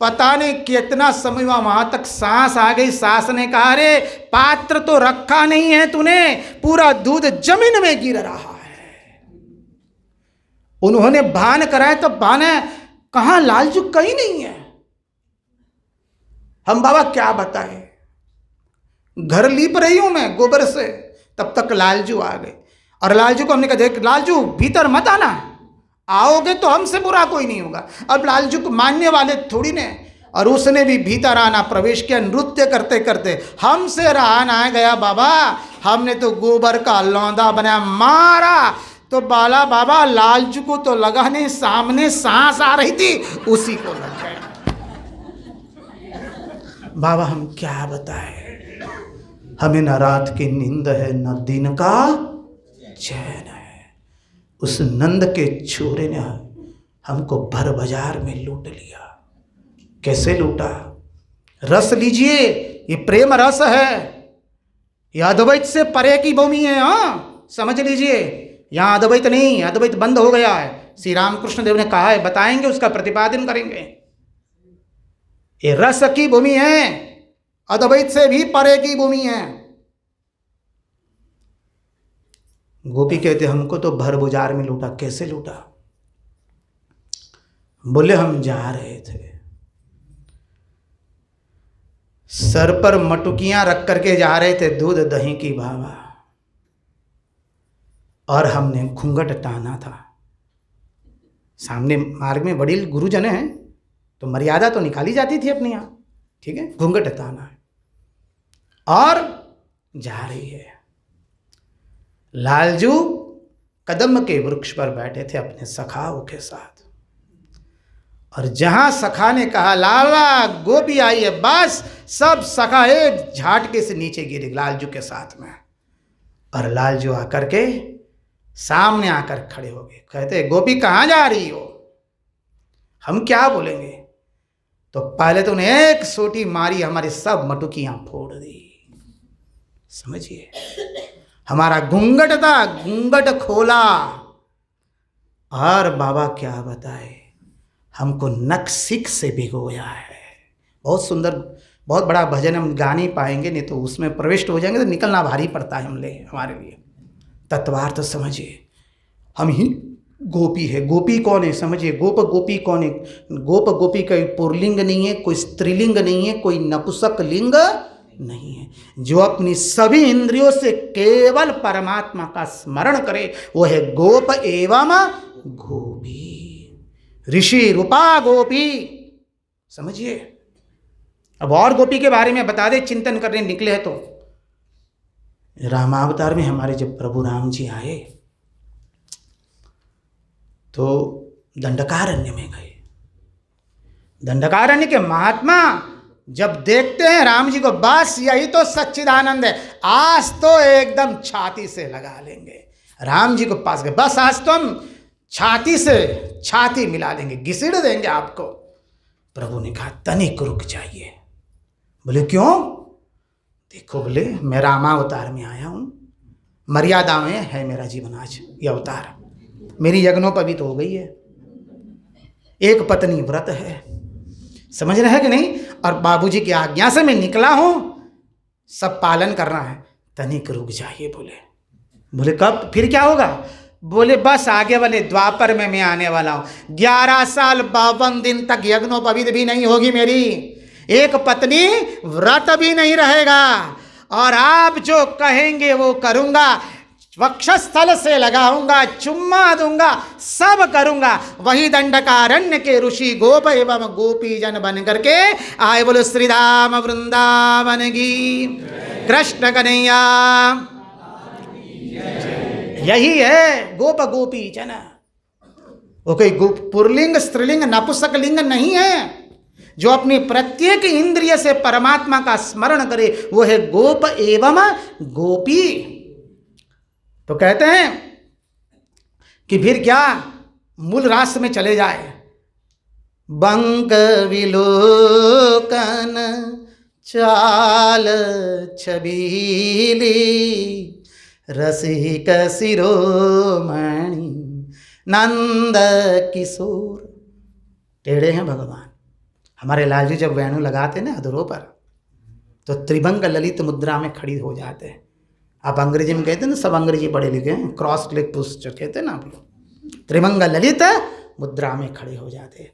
पता नहीं कितना समय हुआ, वहां तक सांस आ गई। सांस ने कहा अरे पात्र तो रखा नहीं है तूने, पूरा दूध जमीन में गिर रहा है। उन्होंने भान कराया तो भान है कहां, लालजू कहीं नहीं है। हम बाबा क्या बताएं, घर लीप रही हूं मैं गोबर से, तब तक लालजू आ गए। और लालजू को हमने कहा देख लालजू भीतर मत आना, आओगे तो हमसे बुरा कोई नहीं होगा। अब लालजू को मानने वाले थोड़ी ने, और उसने भी भीतर आना प्रवेश किया, नृत्य करते करते। हमसे रहा ना गया बाबा, हमने तो गोबर का लौंदा बनाया, मारा तो बाला बाबा लालजू को तो लगा नहीं, सामने सांस आ रही थी उसी को लग गया। बाबा हम क्या बताएं, हमें न रात की नींद है न दिन का चैन है। उस नंद के छोरे ने हमको भर बाजार में लूट लिया। कैसे लूटा? रस लीजिए, ये प्रेम रस है, ये अद्वैत से परे की भूमि है। हाँ समझ लीजिए, यहाँ अद्वैत नहीं, अद्वैत बंद हो गया है। श्री रामकृष्ण देव ने कहा है, बताएंगे, उसका प्रतिपादन करेंगे। ये रस की भूमि है, अद्वैत से भी परे की भूमि है। गोपी कहते हमको तो भर बाजार में लूटा। कैसे लूटा? बोले हम जा रहे थे, सर पर मटुकियां रख करके जा रहे थे दूध दही की भावा, और हमने घूंघट टाना था। सामने मार्ग में वडील गुरुजन हैं तो मर्यादा तो निकाली जाती थी अपनी यहाँ, ठीक है, घूंघट ताना है। और जा रही है। लालजू कदम के वृक्ष पर बैठे थे अपने सखाओं के साथ, और जहां सखा ने कहा लाला गोपी आई है, बस सब सखा एक झटके से नीचे गिरे लालजू के साथ में। और लालजू आकर के सामने आकर खड़े हो गए। कहते गोपी कहाँ जा रही हो? हम क्या बोलेंगे? तो पहले तो उन्हें एक सोटी मारी, हमारी सब मटुकियां फोड़ दी। समझिए, हमारा घूंघट था, घूंघट खोला। और बाबा क्या बताए, हमको नक्सिक से भिगोया है। बहुत सुंदर, बहुत बड़ा भजन, हम गा नहीं पाएंगे, नहीं तो उसमें प्रविष्ट हो जाएंगे तो निकलना भारी पड़ता है हमारे लिए। तत्वार्थ समझिए। हम ही गोपी है। गोपी कौन है समझिए। गोप गोपी कौन है? गोप गोपी कोई पुरलिंग नहीं है, कोई स्त्रीलिंग नहीं है, कोई नपुंसक लिंग नहीं है। जो अपनी सभी इंद्रियों से केवल परमात्मा का स्मरण करे वो है गोप एवं गोपी। ऋषि रूपा गोपी, समझिए। अब और गोपी के बारे में बता दे, चिंतन करने निकले हैं तो। रामावतार में हमारे जब प्रभु राम जी आए तो दंडकारण्य में गए। दंडकारण्य के महात्मा जब देखते हैं राम जी को, बस यही तो सच्चिदानंद है, आज तो एकदम छाती से लगा लेंगे। राम जी को पास गए, बस आज तो हम छाती से छाती मिला देंगे, घिसड़ देंगे आपको। प्रभु ने कहा तनिक रुक जाइए। बोले क्यों? देखो बोले मैं रामावतार में आया हूं, मर्यादा में है मेरा जीवन। आज ये अवतार मेरी यज्ञोपवीत हो गई है, एक पत्नी व्रत है, समझ रहे हैं कि नहीं? और बाबूजी की आज्ञा से मैं निकला हूं, सब पालन करना है। तनिक रुक जाइए बोले। बोले कब? फिर क्या होगा? बोले बस आगे वाले द्वापर में मैं आने वाला हूं। 11 साल 52 दिन तक यज्ञोपवीत भी नहीं होगी मेरी, एक पत्नी व्रत भी नहीं रहेगा, और आप जो कहेंगे वो करूंगा। वक्षस्थल से लगाऊंगा, चुम्मा दूंगा, सब करूंगा। वही दंडकारण्य के ऋषि गोप एवं गोपी जन बन करके आए। बोलो श्री राम वृंदावन की, कृष्ण कन्हैया। यही है गोप गोपी जन। वो कोई पुरलिंग स्त्रीलिंग नपुंसक लिंग नहीं है। जो अपनी प्रत्येक इंद्रिय से परमात्मा का स्मरण करे वो है गोप एवं गोपी। तो कहते हैं कि फिर क्या, मूल राष्ट्र में चले जाए। बंक विलोकन चाल छबीली, रसिक शिरोमणि नंद किशोर। टेढ़े हैं भगवान। हमारे लाल जी जब वेणु लगाते ना अधरों पर तो त्रिभंग ललित मुद्रा में खड़ी हो जाते हैं। आप अंग्रेजी में कहते हैं ना, सब अंग्रेजी पढ़े लिखे हैं, क्रॉस लेग पोस्चर कहते हैं ना आप लोग। त्रिभंग ललित मुद्रा में खड़े हो जाते हैं,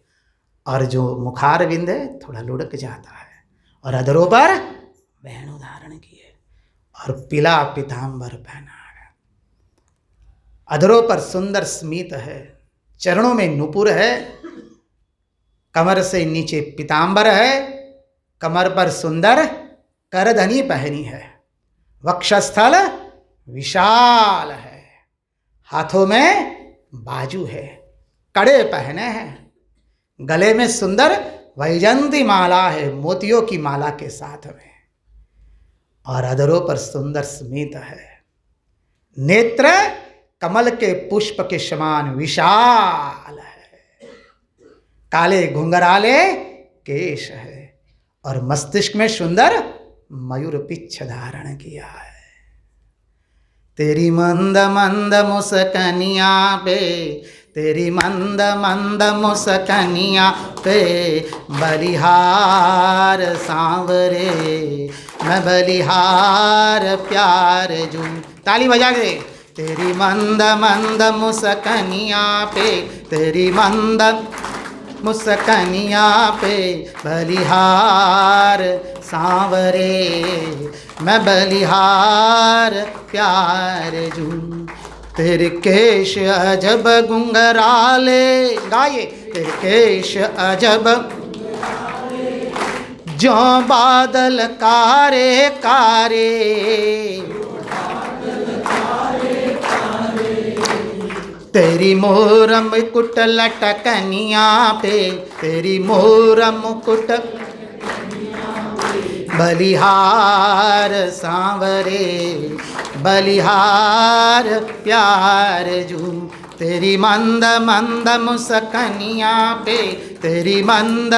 और जो मुखार बिंद है थोड़ा लुढ़क जाता है, और अधरों पर वेणु धारण किए और पीला पीताम्बर पहना है। अधरों पर सुंदर स्मित है, चरणों में नुपुर है, कमर से नीचे पीताम्बर है, कमर पर सुंदर करधनी पहनी है, वक्षस्थल विशाल है, हाथों में बाजू है, कड़े पहने हैं, गले में सुंदर वैजंती माला है, मोतियों की माला के साथ में, और अधरों पर सुंदर स्मित है। नेत्र कमल के पुष्प के समान विशाल है, काले घुंघराले केश है, और मस्तिष्क में सुंदर मयूर पिच्छ धारण किया है। तेरी मंद मंद मुस्कनिया पे, तेरी मंद मंद मुस्कनिया पे, बलिहार सांवरे मैं बलिहार प्यार जू। ताली बजा के। तेरी मंद मंद मुस्कनिया पे, तेरी मंद मुस्कनिया पे, बलिहार सांवरे मैं बलिहार प्यार जू। तेरे केश अजब घुंघराले, गाइए। तेरे केश अजब जो बादल कारे कारे, तेरी मोर मुकुट लटकनिया पे, तेरी मोर मुकुट बलिहार सांवरे बलिहार प्यार जू। तेरी मंद मंद मुस्कनिया पे, तेरी मंद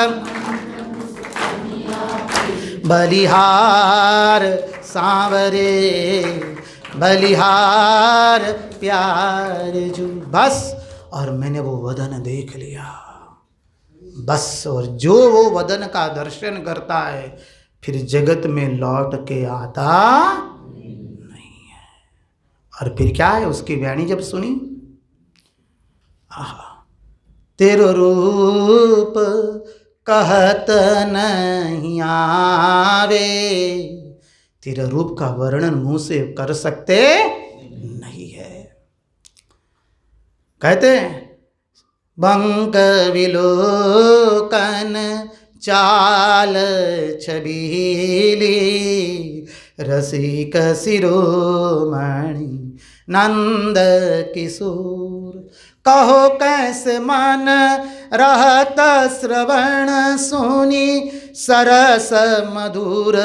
बलिहार सांवरे बलिहार प्यार जू। बस, और मैंने वो वदन देख लिया बस। और जो वो वदन का दर्शन करता है फिर जगत में लौट के आता नहीं है। और फिर क्या है, उसकी वाणी जब सुनी, आहा, तेरो रूप कहत नहीं आवे, तेरे रूप का वर्णन मुंह से कर सकते नहीं है। कहते हैं बंक विलोकन चाल छबीली, रसिक शिरोमणि नंद किशोर, कहो कैसे मन रहत श्रवण सुनी, सरस मधुर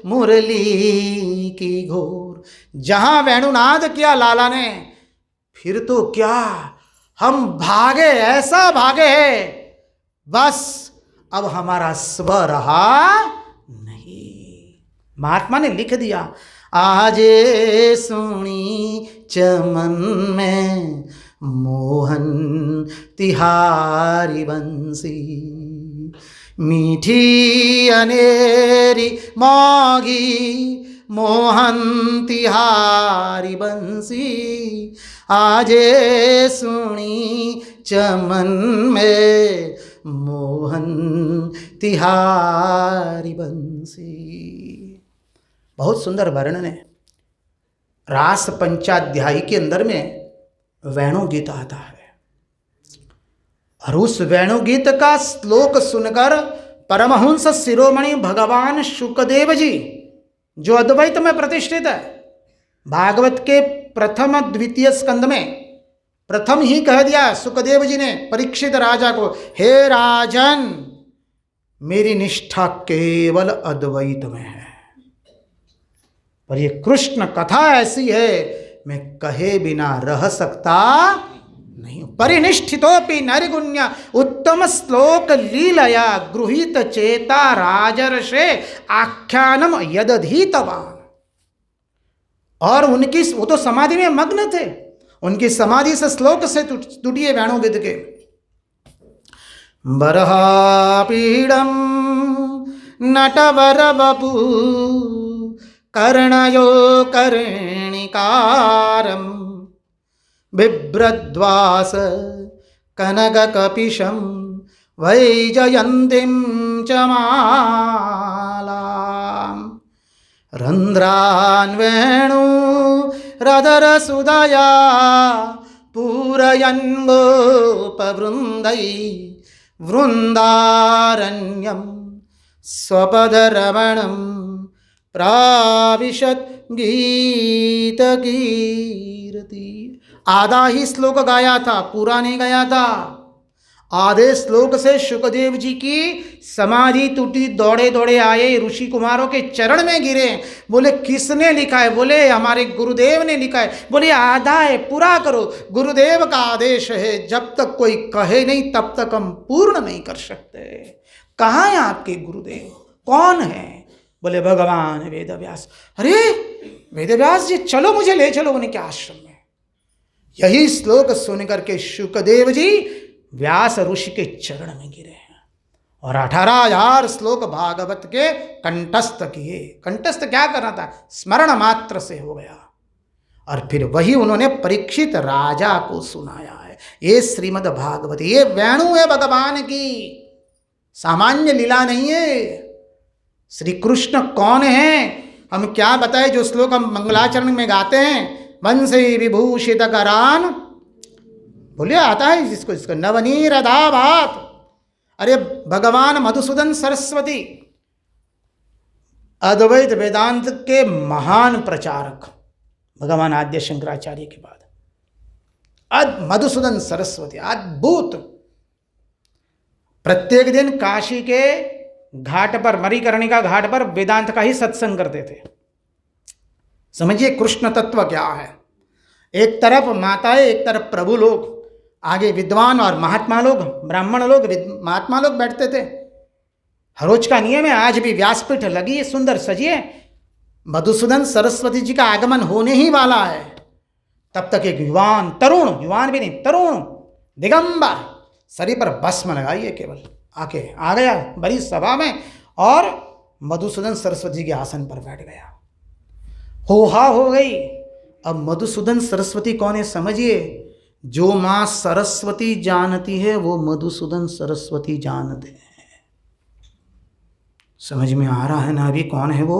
मुरली की घोर। जहां वेणुनाद किया लाला ने, फिर तो क्या हम भागे, ऐसा भागे है, बस अब हमारा स्व रहा नहीं। महात्मा ने लिख दिया, आजे सुनी चमन में मोहन तिहारी बंसी, मीठी अनेरी मौगी मोहन तिहारी बंसी, आजे सुनी चमन में मोहन तिहारी बंसी। बहुत सुंदर वर्णन है। रास पंचाध्यायी के अंदर में वेणु गीत आता है, और उस वेणु गीत का श्लोक सुनकर परमहंस शिरोमणि भगवान शुकदेव जी, जो अद्वैत में प्रतिष्ठित है, भागवत के प्रथम द्वितीय स्कंद में प्रथम ही कह दिया सुखदेव जी ने परीक्षित राजा को, हे राजन, मेरी निष्ठा केवल अद्वैत में है, पर ये कृष्ण कथा ऐसी है मैं कहे बिना रह सकता नहीं। परिनिष्ठितोपि नरिगुण्य उत्तम श्लोक लीलया गृहीत चेता राजर्षे आख्यानम यदधीतवान। और उनकी, वो तो समाधि में मग्न थे, उनकी समाधि से श्लोक से टूटिए वेणु गीत के। बरहापीडम नटवर बपू कर्णयो कर्णिकारम, बिभ्रद्वास कनक कपिशम वैजयंतीम च मालाम, रंध्रान वेणु रदर सुदया पूरयन् गोपवृन्दै, वृन्दारण्यं स्वपदरमणं प्राविशत् गीत कीर्ति। आधा ही श्लोक गाया था, पूरा नहीं गाया था। आधे श्लोक से शुकदेव जी की समाधि टूटी, दौड़े दौड़े आए, ऋषि कुमारों के चरण में गिरे, बोले किसने लिखा है? बोले हमारे गुरुदेव ने लिखा है। बोले आधा है, पूरा करो, गुरुदेव का आदेश है, जब तक कोई कहे नहीं तब तक हम पूर्ण नहीं कर सकते। कहाँ है आपके गुरुदेव, कौन है? बोले भगवान वेदव्यास। अरे वेदव्यास जी, चलो मुझे ले चलो उनके आश्रम में। यही श्लोक सुन करके शुकदेव जी व्यास ऋषि के चरण में गिरे हैं और 18,000 श्लोक भागवत के कंठस्थ किए। कंठस्थ क्या करना था? स्मरण मात्र से हो गया। और फिर वही उन्होंने परीक्षित राजा को सुनाया है। ये श्रीमद् भागवत, ये वेणु है भगवान की, सामान्य लीला नहीं है। श्री कृष्ण कौन है हम क्या बताए? जो श्लोक हम मंगलाचरण में गाते हैं, वंशी विभूषित करान, बोलिए आता है जिसको, इसको नवनीरदा भात। अरे भगवान मधुसूदन सरस्वती अद्वैत वेदांत के महान प्रचारक, भगवान आद्य शंकराचार्य के बाद मधुसूदन सरस्वती अद्भुत। प्रत्येक दिन काशी के घाट पर, मणिकर्णिका घाट पर वेदांत का ही सत्संग करते थे। समझिए कृष्ण तत्व क्या है। एक तरफ माताएं, एक तरफ प्रभु लोग, आगे विद्वान और महात्मा लोग, ब्राह्मण लोग, महात्मा लोग बैठते थे। हर रोज का नियम है। आज भी व्यासपीठ लगी है, सुंदर सजी है। मधुसूदन सरस्वती जी का आगमन होने ही वाला है। तब तक एक युवान, तरुण, युवान भी नहीं, तरुण दिगंबर, शरीर पर भस्म लगाइए केवल, आके आ गया बड़ी सभा में और मधुसूदन सरस्वती के आसन पर बैठ गया। होहा हो गई। अब मधुसूदन सरस्वती कौन है समझिए। जो माँ सरस्वती जानती है वो मधुसूदन सरस्वती जानते हैं। समझ में आ रहा है ना अभी कौन है वो?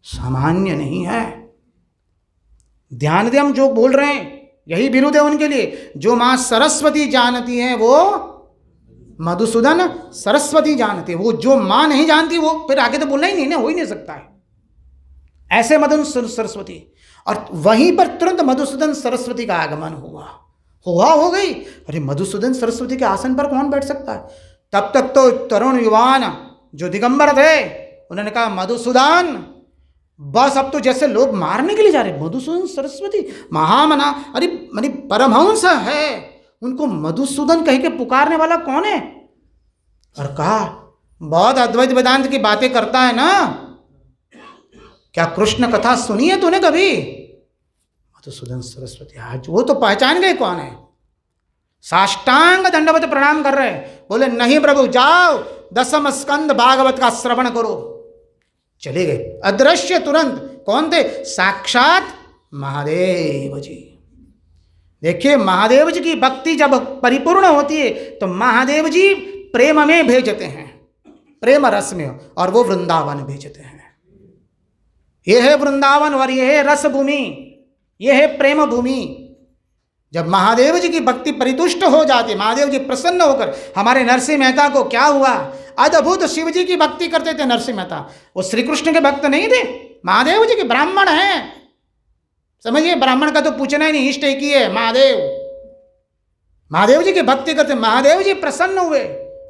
सामान्य नहीं है। ध्यान दे, हम जो बोल रहे हैं यही विरुद्ध है उनके लिए। जो माँ सरस्वती जानती है वो मधुसूदन सरस्वती जानती है। वो जो माँ नहीं जानती वो फिर आगे तो बोलना ही नहीं ना, हो ही नहीं सकता है। ऐसे मधुसूदन सरस्वती, और वहीं पर तुरंत मधुसूदन सरस्वती का आगमन हुआ हो गई। अरे मधुसूदन सरस्वती के आसन पर कौन बैठ सकता है? तब तक तो तरुण युवान जो दिगंबर थे उन्होंने कहा मधुसूदन बस, अब तो जैसे लोग मारने के लिए जा रहे। मधुसूदन सरस्वती महामना, अरे मानी परमहंस है, उनको मधुसूदन कह के पुकारने वाला कौन है? और कहा बहुत अद्वैत वेदांत की बातें करता है ना, क्या कृष्ण कथा सुनी है तूने कभी? मधुसूदन सरस्वती आज वो तो पहचान गए कौन है। साष्टांग दंडवत प्रणाम कर रहे, बोले नहीं प्रभु जाओ, दसम स्कंद भागवत का श्रवण करो। चले गए, अदृश्य तुरंत। कौन थे? साक्षात महादेव जी। देखिए महादेव जी की भक्ति जब परिपूर्ण होती है तो महादेव जी प्रेम में भेजते हैं, प्रेम रस में, और वो वृंदावन भेजते हैं। यह है वृंदावन और यह है रस भूमि, यह है प्रेम भूमि। जब महादेव जी की भक्ति परितुष्ट हो जाती, महादेव जी प्रसन्न होकर, हमारे नरसिंह मेहता को क्या हुआ, अद्भुत शिव जी की भक्ति करते थे नरसिंह मेहता। वो श्री कृष्ण के भक्त नहीं थे, महादेव जी के ब्राह्मण हैं। समझिए, ब्राह्मण का तो पूछना ही नहीं, इष्ट एक ही है महादेव। महादेव जी की भक्ति करते, महादेव जी प्रसन्न हुए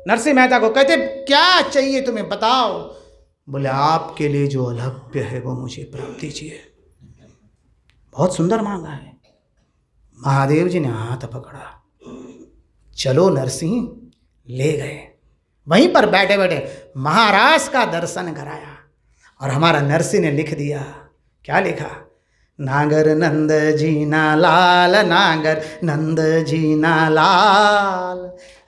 नरसिंह मेहता को, कहते क्या चाहिए तुम्हें बताओ। बोले आपके लिए जो अलभ्य है वो मुझे प्राप्त दीजिए। बहुत सुंदर मांगा है। महादेव जी ने हाथ पकड़ा, चलो नरसिंह, ले गए। वहीं पर बैठे बैठे महाराज का दर्शन कराया, और हमारा नरसिंह ने लिख दिया। क्या लिखा? नागर नंद जी ना लाल, नागर नंद जी ना लाल,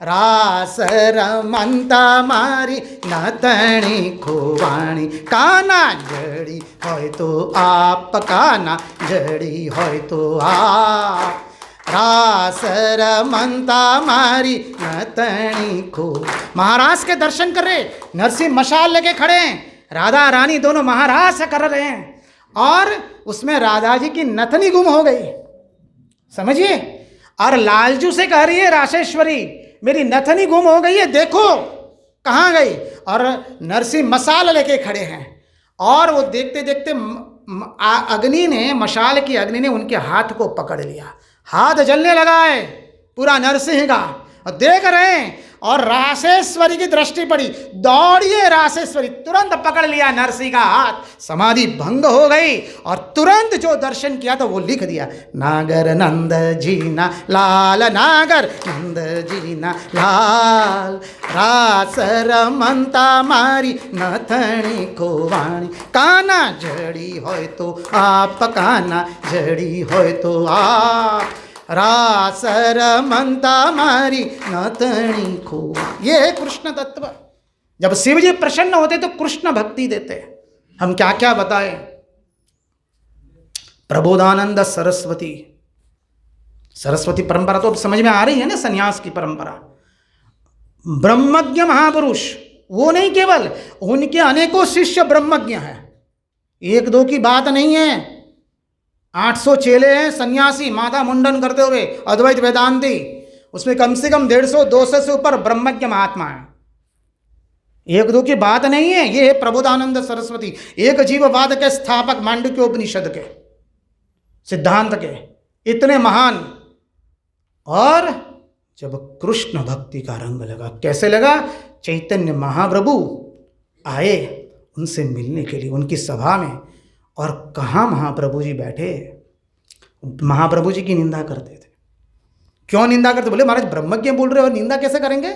रास रमंता मारी नतणी खोवाणी, काना जड़ी होय तो आप, काना जड़ी होय तो आप, रास रमंता मारी नतणी खो। महाराज के दर्शन कर रहे, नरसिंह मशाल लेके खड़े हैं, राधा रानी दोनों महाराज से कर रहे हैं, और उसमें राधा जी की नथनी गुम हो गई। समझिए, और लालजू से कह रही है राशेश्वरी मेरी नथनी गुम हो गई है, देखो कहाँ गई। और नरसिंह मशाल लेके खड़े हैं, और वो देखते देखते अग्नि ने, मशाल की अग्नि ने उनके हाथ को पकड़ लिया, हाथ जलने लगा है पूरा नरसिंह का, और देख रहे हैं। और राशेश्वरी की दृष्टि पड़ी, दौड़िए राशेश्वरी, तुरंत पकड़ लिया नरसिंह का हाथ, समाधि भंग हो गई, और तुरंत जो दर्शन किया था वो लिख दिया। नागर नंद जी ना लाल, नागर नंद जी ना लाल, रास रमंता मारी नथणी खोवाणी, काना जड़ी होय तो आप, काना जड़ी होय तो आप, रास रमंता मारी नतणी खो। ये है कृष्ण तत्व। जब शिव जी प्रसन्न होते तो कृष्ण भक्ति देते। हम क्या क्या बताएं। प्रबोधानंद सरस्वती, सरस्वती परंपरा तो अब समझ में आ रही है ना, सन्यास की परंपरा। ब्रह्मज्ञ महापुरुष वो नहीं, केवल उनके अनेकों शिष्य ब्रह्मज्ञ हैं, एक दो की बात नहीं है। 800 चेले हैं सन्यासी, माथा मुंडन करते हुए अद्वैत वेदांती, उसमें कम से कम 150-200 से ऊपर ब्रह्मज्ञ महात्मा है, एक दो की बात नहीं है। ये है प्रबोधानंद सरस्वती, एक जीववाद के स्थापक, मांडुक्योपनिषद के सिद्धांत के, इतने महान। और जब कृष्ण भक्ति का रंग लगा, कैसे लगा? चैतन्य महाप्रभु आए उनसे मिलने के लिए उनकी सभा में, और कहाँ महाप्रभु जी बैठे, महाप्रभु जी की निंदा करते थे। क्यों निंदा करते? बोले महाराज ब्रह्मज्ञ बोल रहे हो, निंदा कैसे करेंगे?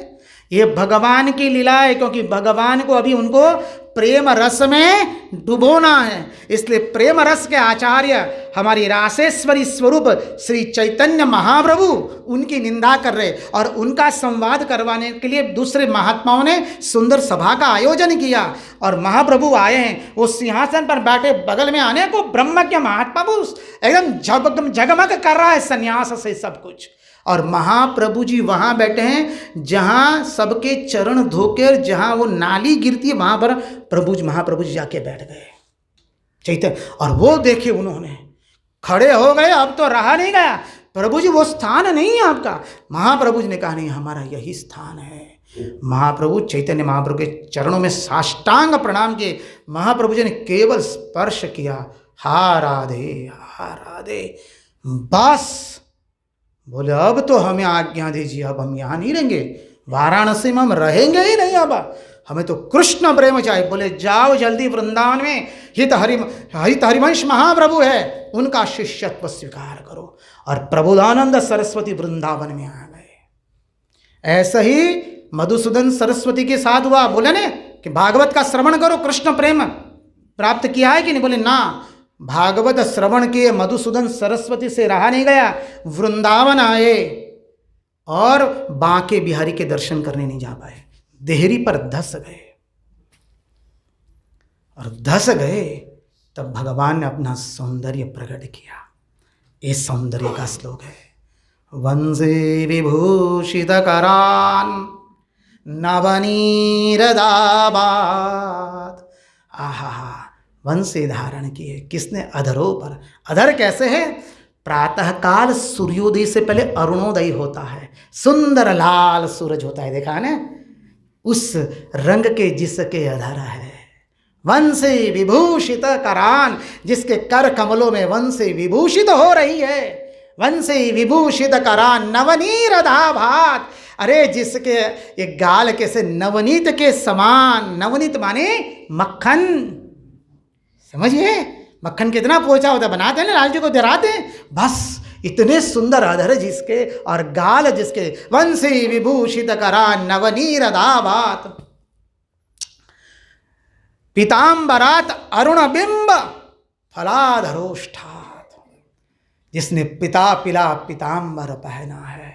ये भगवान की लीला है, क्योंकि भगवान को अभी उनको प्रेम रस में डुबोना है। इसलिए प्रेम रस के आचार्य हमारी रासेश्वरी स्वरूप श्री चैतन्य महाप्रभु उनकी निंदा कर रहे, और उनका संवाद करवाने के लिए दूसरे महात्माओं ने सुंदर सभा का आयोजन किया। और महाप्रभु आए हैं, वो सिंहासन पर बैठे, बगल में आने को ब्रह्मज्ञ महात्मा पुरुष एकदम जगमग कर रहा है सन्यास से सब कुछ। और महाप्रभु जी वहाँ बैठे हैं जहाँ सबके चरण धोकर जहाँ वो नाली गिरती है, वहाँ पर महाप्रभु जी जाके बैठ गए चैतन्य। और वो देखे उन्होंने, खड़े हो गए, अब तो रहा नहीं गया, प्रभु जी वो स्थान नहीं है आपका। महाप्रभु जी ने कहा नहीं, हमारा यही स्थान है। महाप्रभु चैतन्य महाप्रभु के चरणों में साष्टांग प्रणाम किए। महाप्रभु जी ने केवल स्पर्श किया, हा राधे हा राधे, बस बोले अब तो हमें आज्ञा दीजिए, अब हम यहाँ नहीं रहेंगे, वाराणसी में हम रहेंगे ही नहीं, अब हमें तो कृष्ण प्रेम चाहिए। बोले जाओ जल्दी वृंदावन में, हित हरिवंश महाप्रभु है, उनका शिष्यत्व स्वीकार करो। और प्रबोधानंद सरस्वती वृंदावन में आ गए। ऐसा ही मधुसूदन सरस्वती के साथ हुआ। बोले ने कि भागवत का श्रवण करो, कृष्ण प्रेम प्राप्त किया है कि नहीं? बोले ना, भागवत श्रवण किए, मधुसूदन सरस्वती से रहा नहीं गया, वृंदावन आए और बांके बिहारी के दर्शन करने नहीं जा पाए, देहरी पर धस गए। और धस गए तब भगवान ने अपना सौंदर्य प्रकट किया। ये सौंदर्य का श्लोक है, वंशे विभूषित करान नवनीरदाबात। आहा, वंशे धारण किए, किसने? अधरों पर। अधर कैसे है? प्रातःकाल सूर्योदय से पहले अरुणोदय होता है, सुंदर लाल सूरज होता है, देखा है ना, उस रंग के जिसके अधर है। वंशे विभूषित करान, जिसके कर कमलों में वंशे विभूषित हो रही है, वंशे विभूषित करान नवनीरदाभात। अरे जिसके ये गाल कैसे नवनीत के समान, नवनीत माने मक्खन, समझिए मक्खन कितना पोचा होता है, बनाते हैं ना लाल जी को दिराते हैं, बस इतने सुंदर अधर जिसके और गाल जिसके, वंशे विभूषित करान नवनीरदाभात। पीतांबरात अरुण बिंब फलाधरोष्ठात, जिसने पिला पीतांबर पहना है,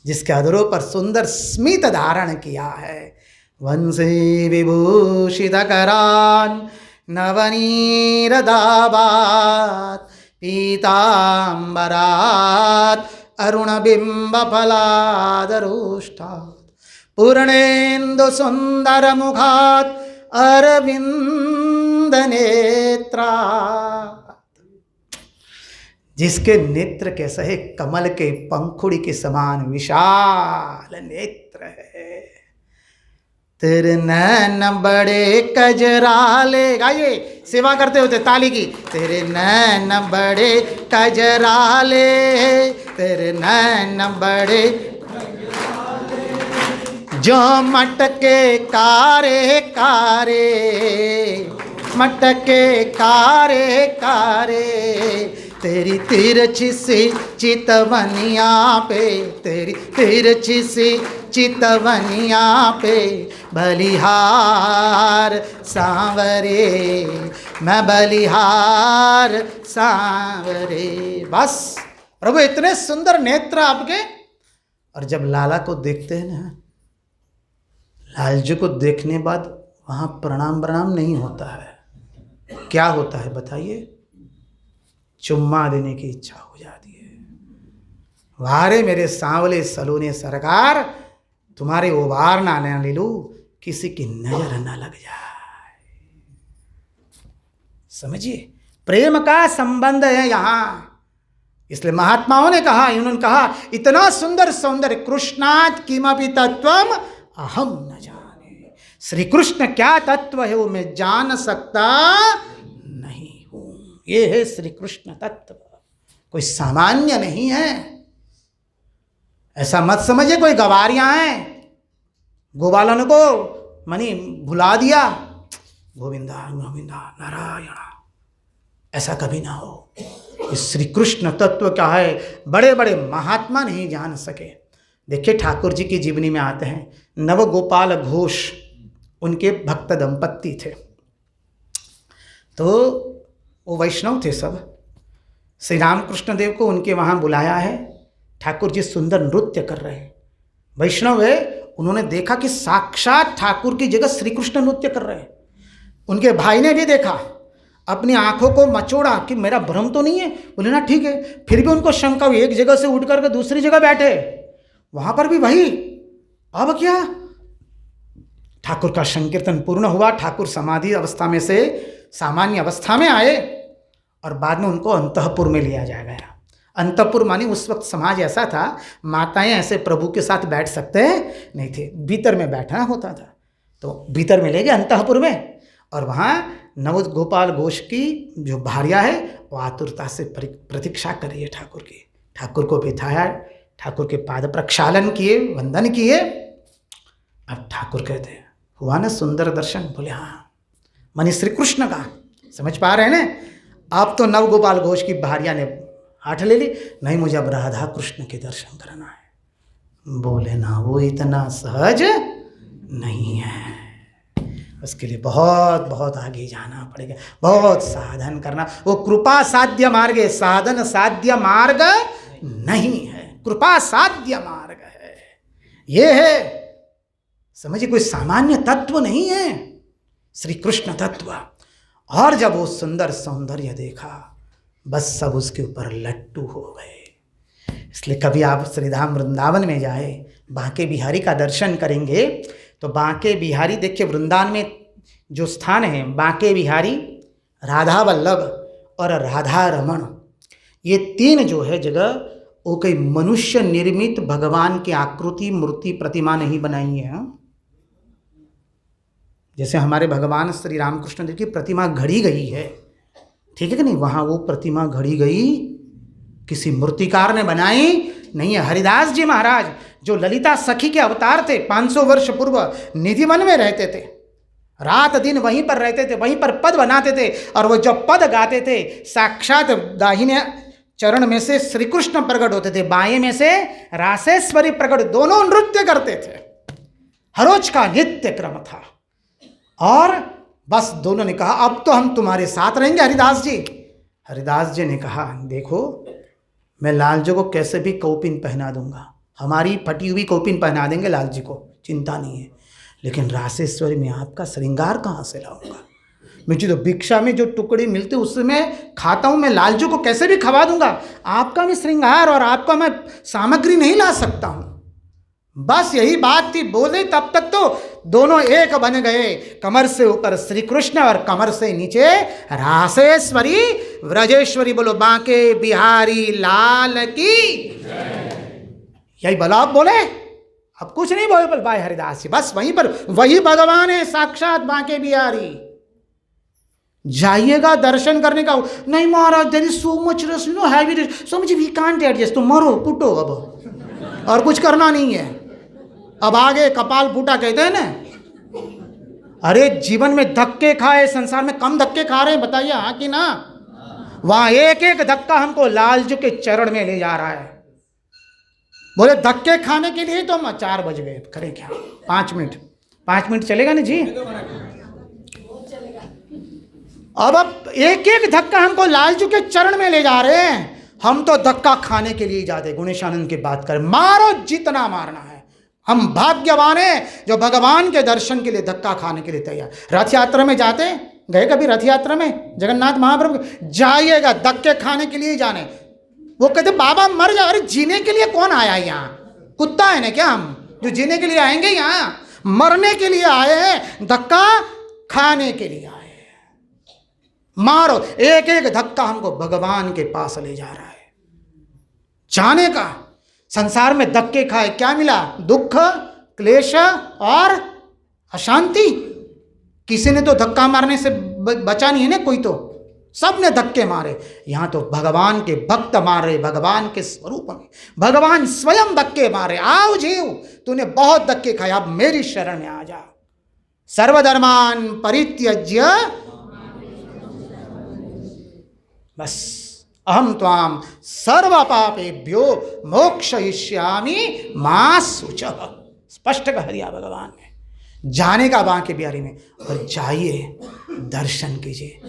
जिसके अधरों पर सुंदर स्मित धारण किया है। वंशे विभूषित करान नवनीरदाभात, पीतांबरात अरुणबिंब फलाधरोष्ठात, पूर्णेन्दु सुंदर मुखात अरविंद नेत्रात। जिसके नेत्र कैसे है? कमल के पंखुड़ी के समान विशाल नेत्र है। तेरे नैन बड़े कजराले, गाइए सेवा करते होते ताली की। तेरे नैन बड़े कजराले, तेरे नैन बड़े जो मटके कारे कारे, मटके कारे कारे। तेरी तिरछी सी चितवनिया पे, तेरी तिरछी सी चितवनिया पे बलिहार सांवरे, मैं बलिहार सांवरे। बस प्रभु इतने सुंदर नेत्र आपके। और जब लाला को देखते हैं ना, लाल जी को देखने बाद वहाँ प्रणाम नहीं होता है। क्या होता है बताइए? चुम्मा देने की इच्छा हो जाती है। वारे मेरे सांवले सलोने सरकार, तुम्हारे उबार ना ले लूं, किसी की नजर ना लग जाए। समझिए प्रेम का संबंध है यहाँ। इसलिए महात्माओं ने कहा, इन्होंने कहा इतना सुंदर सौंदर्य, कृष्णात् किमपि तत्वम अहम न जाने। श्री कृष्ण क्या तत्व है वो मैं जान सकता नहीं हूं। ये है श्री कृष्ण तत्व, कोई सामान्य नहीं है। ऐसा मत समझिए कोई गवारियां हैं, गोपालन को मनी भुला दिया, गोविंदा गोविंदा नारायण, ऐसा कभी ना हो। इस श्री कृष्ण तत्व क्या है बड़े बड़े महात्मा नहीं जान सके। देखिए ठाकुर जी की जीवनी में आते हैं, नवगोपाल घोष उनके भक्त दंपत्ति थे। तो वो वैष्णव थे सब। श्री रामकृष्ण देव को उनके वहाँ बुलाया है। ठाकुर जी सुंदर नृत्य कर रहे हैं, वैष्णव है। उन्होंने देखा कि साक्षात ठाकुर की जगह श्री कृष्ण नृत्य कर रहे हैं। उनके भाई ने भी देखा, अपनी आंखों को मचोड़ा कि मेरा भ्रम तो नहीं है। बोले ना ठीक है। फिर भी उनको शंका हुई, एक जगह से उठ करके दूसरी जगह बैठे, वहां पर भी वही। अब क्या, ठाकुर का संकीर्तन पूर्ण हुआ। ठाकुर समाधि अवस्था में से सामान्य अवस्था में आए और बाद में उनको अंतःपुर में लिया जाया गया। अंतःपुर मानी उस वक्त समाज ऐसा था, माताएं ऐसे प्रभु के साथ बैठ सकते नहीं थे, भीतर में बैठना होता था। तो भीतर में ले गए अंतःपुर में, और वहाँ नवगोपाल घोष की जो भार्या है वो आतुरता से प्रतीक्षा कर रही है ठाकुर की। ठाकुर को बिठाया, ठाकुर के पाद प्रक्षालन किए, वंदन किए। अब ठाकुर कहते हैं हुआ ना सुंदर दर्शन? बोले हाँ। मानी श्री कृष्ण का, समझ पा रहे हैं ना? अब तो नवगोपाल घोष की भार्या ने हाथ ले ली, नहीं मुझे अब राधा कृष्ण के दर्शन करना है। बोले ना वो इतना सहज नहीं है, उसके लिए बहुत बहुत आगे जाना पड़ेगा, बहुत साधन करना। वो कृपा साध्य मार्ग है, साधन साध्य मार्ग नहीं है, कृपा साध्य मार्ग है। ये है, समझिए, कोई सामान्य तत्व नहीं है, श्री कृष्ण तत्व। और जब वो सुंदर सौंदर्य देखा, बस सब उसके ऊपर लट्टू हो गए। इसलिए कभी आप श्रीधाम वृंदावन में जाए, बांके बिहारी का दर्शन करेंगे तो बांके बिहारी, देखिए वृंदावन में जो स्थान है बांके बिहारी, राधा वल्लभ और राधा रमण, ये तीन जो है जगह, वो कोई मनुष्य निर्मित भगवान की आकृति मूर्ति प्रतिमा नहीं बनाई है। जैसे हमारे भगवान श्री रामकृष्ण देव की प्रतिमा घड़ी गई है, ठीक है कि नहीं? वहाँ वो प्रतिमा घड़ी गई किसी मूर्तिकार ने बनाई नहीं है। हरिदास जी महाराज जो ललिता सखी के अवतार थे, 500 वर्ष पूर्व निधिवन में रहते थे, रात दिन वहीं पर रहते थे, वहीं पर पद बनाते थे, और वो जब पद गाते थे साक्षात दाहिने चरण में से श्री कृष्ण प्रकट होते थे, बाएं में से रासेश्वरी प्रकट, दोनों नृत्य करते थे। हर रोज का नित्य क्रम था। और बस दोनों ने कहा अब तो हम तुम्हारे साथ रहेंगे हरिदास जी। हरिदास जी ने कहा देखो मैं लाल जी को कैसे भी कौपिन पहना दूंगा, हमारी फटी हुई कौपिन पहना देंगे लाल जी को, चिंता नहीं है, लेकिन रासेश्वरी में आपका श्रृंगार कहाँ से लाऊंगा? मुझे तो भिक्षा में जो टुकड़े मिलते उसमें खाता हूँ, मैं लाल जी को कैसे भी खवा दूंगा, आपका मैं श्रृंगार और आपका मैं सामग्री नहीं ला सकता हूँ। बस यही बात थी। बोले तब तक तो दोनों एक बन गए, कमर से ऊपर श्री कृष्ण और कमर से नीचे रासेश्वरी व्रजेश्वरी। बोलो बांके बिहारी लाल की। यही बोला, आप बोले, अब कुछ नहीं बोले, बोल भाई हरिदास जी, बस वहीं पर वही भगवान है साक्षात बांके बिहारी। जाइएगा दर्शन करने का। नहीं Maharaj, there is so much rush, no heavy rush, so much we can't adjust. तो मरो पुटो अब, और कुछ करना नहीं है। अब आगे कपाल फूटा कहते हैं ना। अरे जीवन में धक्के खाए, संसार में कम धक्के खा रहे हैं, बताइए हाँ कि ना? वहां एक एक धक्का हमको लालजू के चरण में ले जा रहा है। बोले धक्के खाने के लिए तो हम 4 बज गए, करें क्या? 5 मिनट चलेगा ना जी? अब एक एक धक्का हमको लालजू के चरण में ले जा रहे हैं। हम तो धक्का खाने के लिए जाते। गुणेशानंद की बात करें, मारो जितना मारना है। हम भाग्यवान हैं जो भगवान के दर्शन के लिए धक्का खाने के लिए तैयार। रथ यात्रा में जाते, गए कभी रथ यात्रा में? जगन्नाथ महाप्रभु जाइएगा, धक्के खाने के लिए जाने। वो कहते बाबा मर जा। अरे जीने के लिए कौन आया यहाँ? कुत्ता है ना क्या हम जो जीने के लिए आएंगे? यहाँ मरने के लिए आए हैं, धक्का खाने के लिए आए हैं। मारो, एक एक धक्का हमको भगवान के पास ले जा रहा है। जाने का संसार में धक्के खाए, क्या मिला? दुख, क्लेश और अशांति। किसी ने तो धक्का मारने से बचा नहीं है ना कोई, तो सब ने धक्के मारे। यहाँ तो भगवान के भक्त मार रहे, भगवान के स्वरूप में भगवान स्वयं धक्के मारे। आओ जीव, तूने बहुत धक्के खाए, अब मेरी शरण में आ जा। सर्वधर्मान परित्यज्य, बस अहम त्वाम सर्व पापेभ्यो मोक्षयिष्यामि मा शुचः। स्पष्ट कह दिया भगवान ने। जाने का बांके बिहारी में, और जाइए दर्शन कीजिए।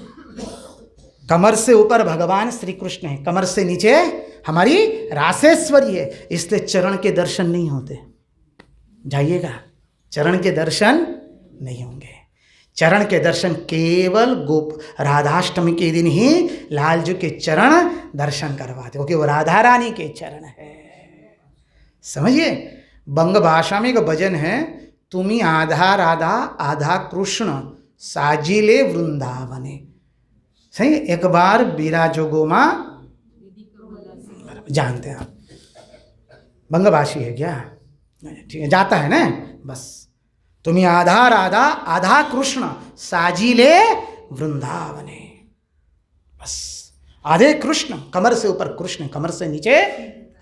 कमर से ऊपर भगवान श्री कृष्ण है, कमर से नीचे हमारी रासेश्वरी है, इसलिए चरण के दर्शन नहीं होते। जाइएगा, चरण के दर्शन नहीं होंगे। चरण के दर्शन केवल गोप राधाष्टमी के दिन ही लालजू के चरण दर्शन करवाते, क्योंकि वो राधा रानी के चरण है। समझिए, बंग भाषा में एक भजन है, तुम्ही आधा राधा आधा कृष्ण साजिले वृंदावने। सही, एक बार विराजो गोमा, जानते हैं आप, बंगभाषी है क्या? ठीक है, जाता है ना, बस। तुम्ही आधा राधा आधा कृष्ण साजिले वृंदावने, बस। आधे कृष्ण, कमर से ऊपर कृष्ण, कमर से नीचे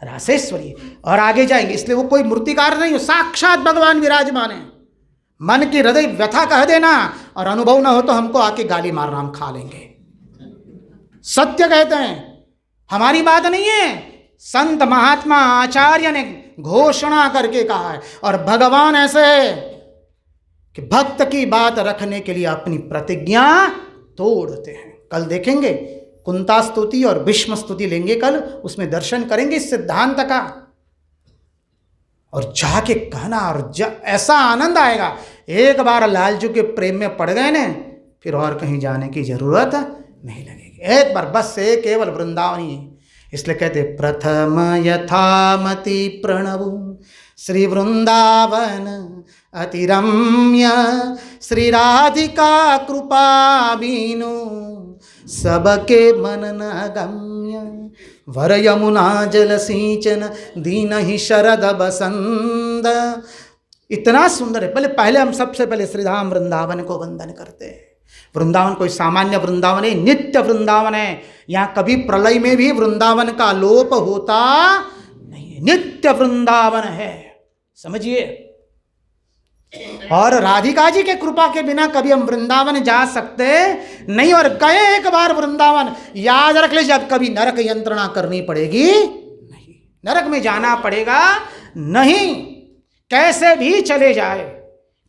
रासेश्वरी, और आगे जाएंगे। इसलिए वो कोई मूर्तिकार नहीं हो, साक्षात भगवान विराजमान है। मन की हृदय व्यथा कह देना और अनुभव ना हो तो हमको आके गाली मारना, हम खा लेंगे। सत्य कहते हैं, हमारी बात नहीं है, संत महात्मा आचार्य ने घोषणा करके कहा है। और भगवान ऐसे है कि भक्त की बात रखने के लिए अपनी प्रतिज्ञा तोड़ते हैं। कल देखेंगे कुंता स्तुति और भीष्म स्तुति लेंगे कल, उसमें दर्शन करेंगे इस सिद्धांत का, और जाके कहना, और ऐसा आनंद आएगा। एक बार लालजू के प्रेम में पड़ गए ना, फिर और कहीं जाने की जरूरत नहीं लगेगी। एक बार बस से केवल वृंदावन ही। इसलिए कहते प्रथम यथामति प्रणवु श्री वृंदावन अतिरम्य, श्री राधिका कृपा बीनु सबके मन न गम्य, वर यमुना जल सिंचन दीन ही शरद बसंत। इतना सुंदर है। पहले हम सबसे पहले श्रीधाम वृंदावन को वंदन करते हैं। वृंदावन कोई सामान्य वृंदावन है, नित्य वृंदावन है। यहाँ कभी प्रलय में भी वृंदावन का लोप होता नहीं है, नित्य वृंदावन है, समझिए। और राधिका जी के कृपा के बिना कभी हम वृंदावन जा सकते नहीं। और गए एक बार वृंदावन, याद रख लीजिए, अब कभी नरक यंत्रणा करनी पड़ेगी नहीं, नरक में जाना पड़ेगा नहीं। कैसे भी चले जाए,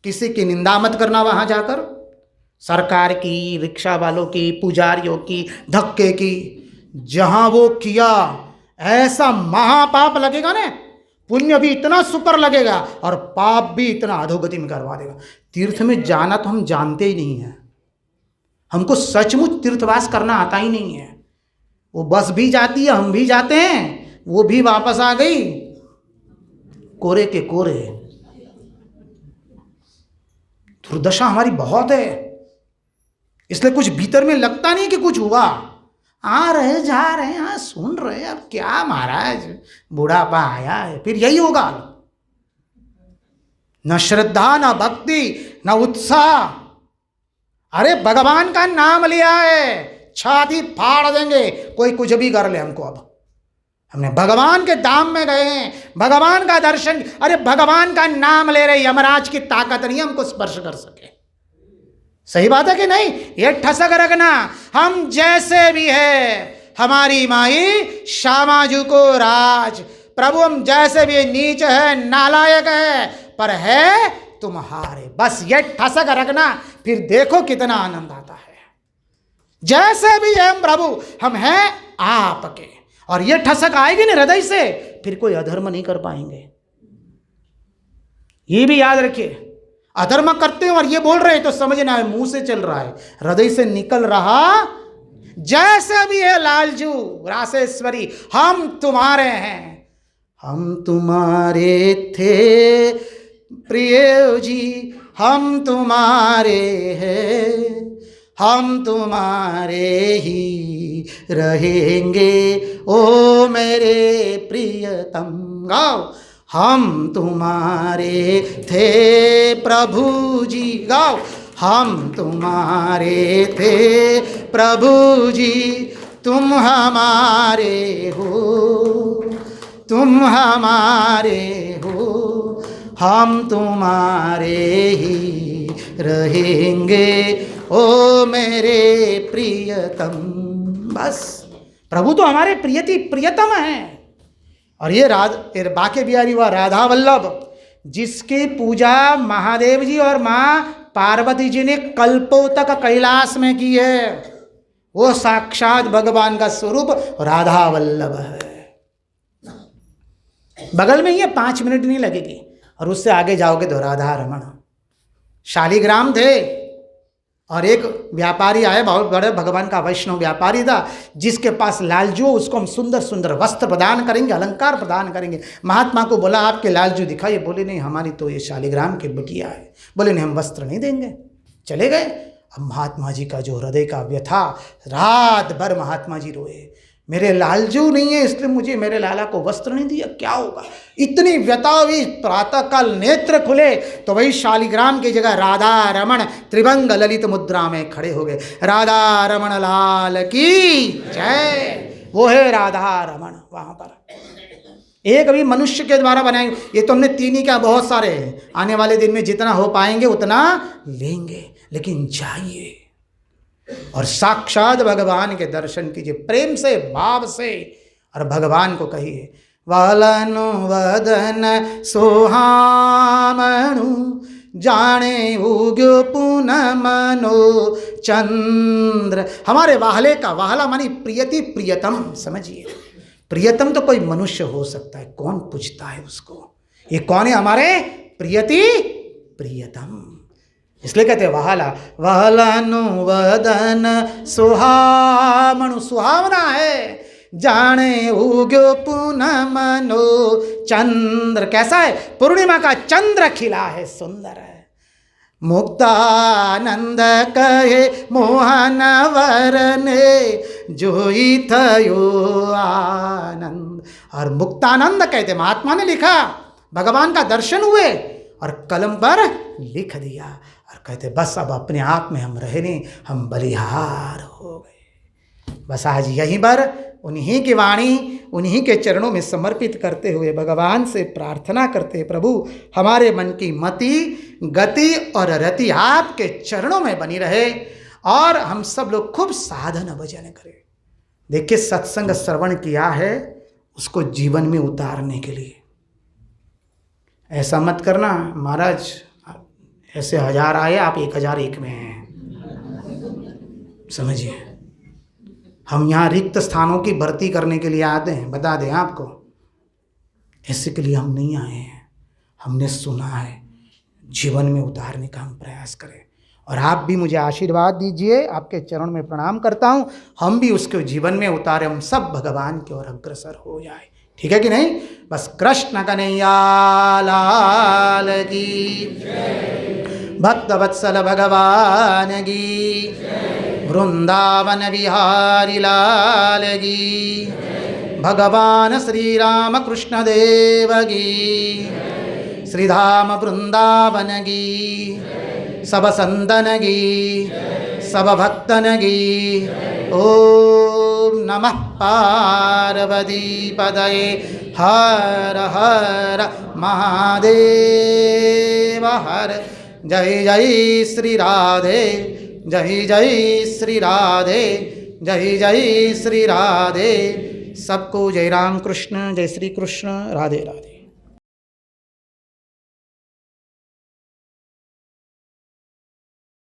किसी की निंदा मत करना वहां जाकर, सरकार की, रिक्शा वालों की, पुजारियों की, धक्के की। जहां वो किया ऐसा महापाप लगेगा ना, पुण्य भी इतना सुपर लगेगा और पाप भी इतना अधोगति में करवा देगा। तीर्थ में जाना तो हम जानते ही नहीं है, हमको सचमुच तीर्थवास करना आता ही नहीं है। वो बस भी जाती है, हम भी जाते हैं, वो भी वापस आ गई कोरे के कोरे। दुर्दशा हमारी बहुत है। इसलिए कुछ भीतर में लगता नहीं कि कुछ हुआ, आ रहे जा रहे हैं, हाँ सुन रहे, अब क्या महाराज बुढ़ापा आया है, फिर यही होगा। न श्रद्धा, न भक्ति, न उत्साह। अरे भगवान का नाम लिया है, छाती फाड़ देंगे, कोई कुछ भी कर ले हमको। अब हमने भगवान के धाम में गए हैं, भगवान का दर्शन, अरे भगवान का नाम ले रहे, यमराज की ताकत नहीं हमको स्पर्श कर सके। सही बात है कि नहीं? ये ठसक रखना, हम जैसे भी है, हमारी माई श्यामाजू को राज, प्रभु हम जैसे भी नीच है, नालायक है, पर है तुम्हारे। बस ये ठसक रखना, फिर देखो कितना आनंद आता है। जैसे भी है हम प्रभु, हम हैं आपके। और ये ठसक आएगी ना हृदय से, फिर कोई अधर्म नहीं कर पाएंगे। ये भी याद रखिए, अधर्म करते हैं और ये बोल रहे हैं तो समझना है मुंह से चल रहा है, हृदय से निकल रहा। जैसे भी है लालजू रासेश्वरी, हम तुम्हारे हैं, हम तुम्हारे थे प्रिय जी, हम तुम्हारे हैं, हम तुम्हारे ही रहेंगे ओ मेरे प्रियतम। गाओ, हम तुम्हारे थे प्रभु जी। गाओ, हम तुम्हारे थे प्रभु जी, तुम हमारे हो, तुम हमारे हो, हम तुम्हारे ही रहेंगे ओ मेरे प्रियतम। बस प्रभु तो हमारे प्रियति प्रियतम हैं। और ये बाके बिहारी हुआ राधा वल्लभ, जिसकी पूजा महादेव जी और माँ पार्वती जी ने कल्पों तक कैलाश में की है, वो साक्षात भगवान का स्वरूप राधा वल्लभ है। बगल में ही है, 5 मिनट नहीं लगेगी, और उससे आगे जाओगे तो राधा रमण। शालिग्राम थे और एक व्यापारी आए, बहुत बड़े भगवान का वैष्णव व्यापारी था, जिसके पास लालजू, उसको हम सुंदर सुंदर वस्त्र प्रदान करेंगे, अलंकार प्रदान करेंगे। महात्मा को बोला आपके लालजू दिखाइए, बोले नहीं हमारी तो ये शालिग्राम की बिटिया है। बोले नहीं हम वस्त्र नहीं देंगे, चले गए। अब महात्मा जी का जो हृदय का व्यथा, रात भर महात्मा जी रोए, मेरे लालजू नहीं है इसलिए मुझे मेरे लाला को वस्त्र नहीं दिया, क्या होगा। इतनी व्यथा हुई, प्रातःकाल नेत्र खुले तो वही शालिग्राम की जगह राधा रमण त्रिभंग ललित मुद्रा में खड़े हो गए। राधा रमण लाल की जय। वो है राधा रमण। वहां पर एक अभी मनुष्य के द्वारा बनाए, ये तो हमने 3 ही क्या, बहुत सारे हैं। आने वाले दिन में जितना हो पाएंगे उतना लेंगे, लेकिन जाइए और साक्षात भगवान के दर्शन कीजिए, प्रेम से, भाव से, और भगवान को कहिए वलन वदन सोहामणु जाने उग्यो पूनमनो चंद्र। हमारे वाहले का, वाहला मानी प्रियति प्रियतम, समझिए। प्रियतम तो कोई मनुष्य हो सकता है, कौन पूछता है उसको। ये कौन है हमारे प्रियति प्रियतम, इसलिए कहते हैं वहाला। वहलानु वदन सुहामणु, सुहावना है, जाने उग्यो पूनमनो चंद्र। कैसा है, पूर्णिमा का चंद्र खिला है, सुंदर है। मुक्तानंद कहे मोहन वरने जोई थयो आनंद। और मुक्तानंद कहते महात्मा ने लिखा, भगवान का दर्शन हुए और कलम पर लिख दिया, और कहते बस अब अपने आप में हम रहे नहीं, हम बलिहार हो गए। बस आज यहीं पर उन्हीं की वाणी, उन्हीं के चरणों में समर्पित करते हुए भगवान से प्रार्थना करते, प्रभु हमारे मन की मति, गति और रति आपके चरणों में बनी रहे, और हम सब लोग खूब साधन भजन करें। देखिए सत्संग श्रवण किया है उसको जीवन में उतारने के लिए। ऐसा मत करना महाराज ऐसे 1000 आए आप 1001 में हैं, समझिए। हम यहाँ रिक्त स्थानों की भर्ती करने के लिए आते हैं, बता दें आपको, ऐसे के लिए हम नहीं आए हैं। हमने सुना है, जीवन में उतारने का हम प्रयास करें। और आप भी मुझे आशीर्वाद दीजिए, आपके चरण में प्रणाम करता हूँ, हम भी उसके जीवन में उतारे, हम सब भगवान की ओर अग्रसर हो जाए। ठीक है कि नहीं। बस कृष्ण कन्हैया लाल की, भक्त वत्सल भगवान की, वृंदावन विहारी लाल की, भगवान श्री राम कृष्ण देव की, श्रीधाम वृंदावन की, सब संतन की, सब भक्तन की। ओम नमः पार्वती पदये हर हर महादेव हर। जय जय श्री राधे, जय जय श्री राधे, जय जय श्री राधे। सबको जय राम कृष्ण, जय श्री कृष्ण, राधे राधे।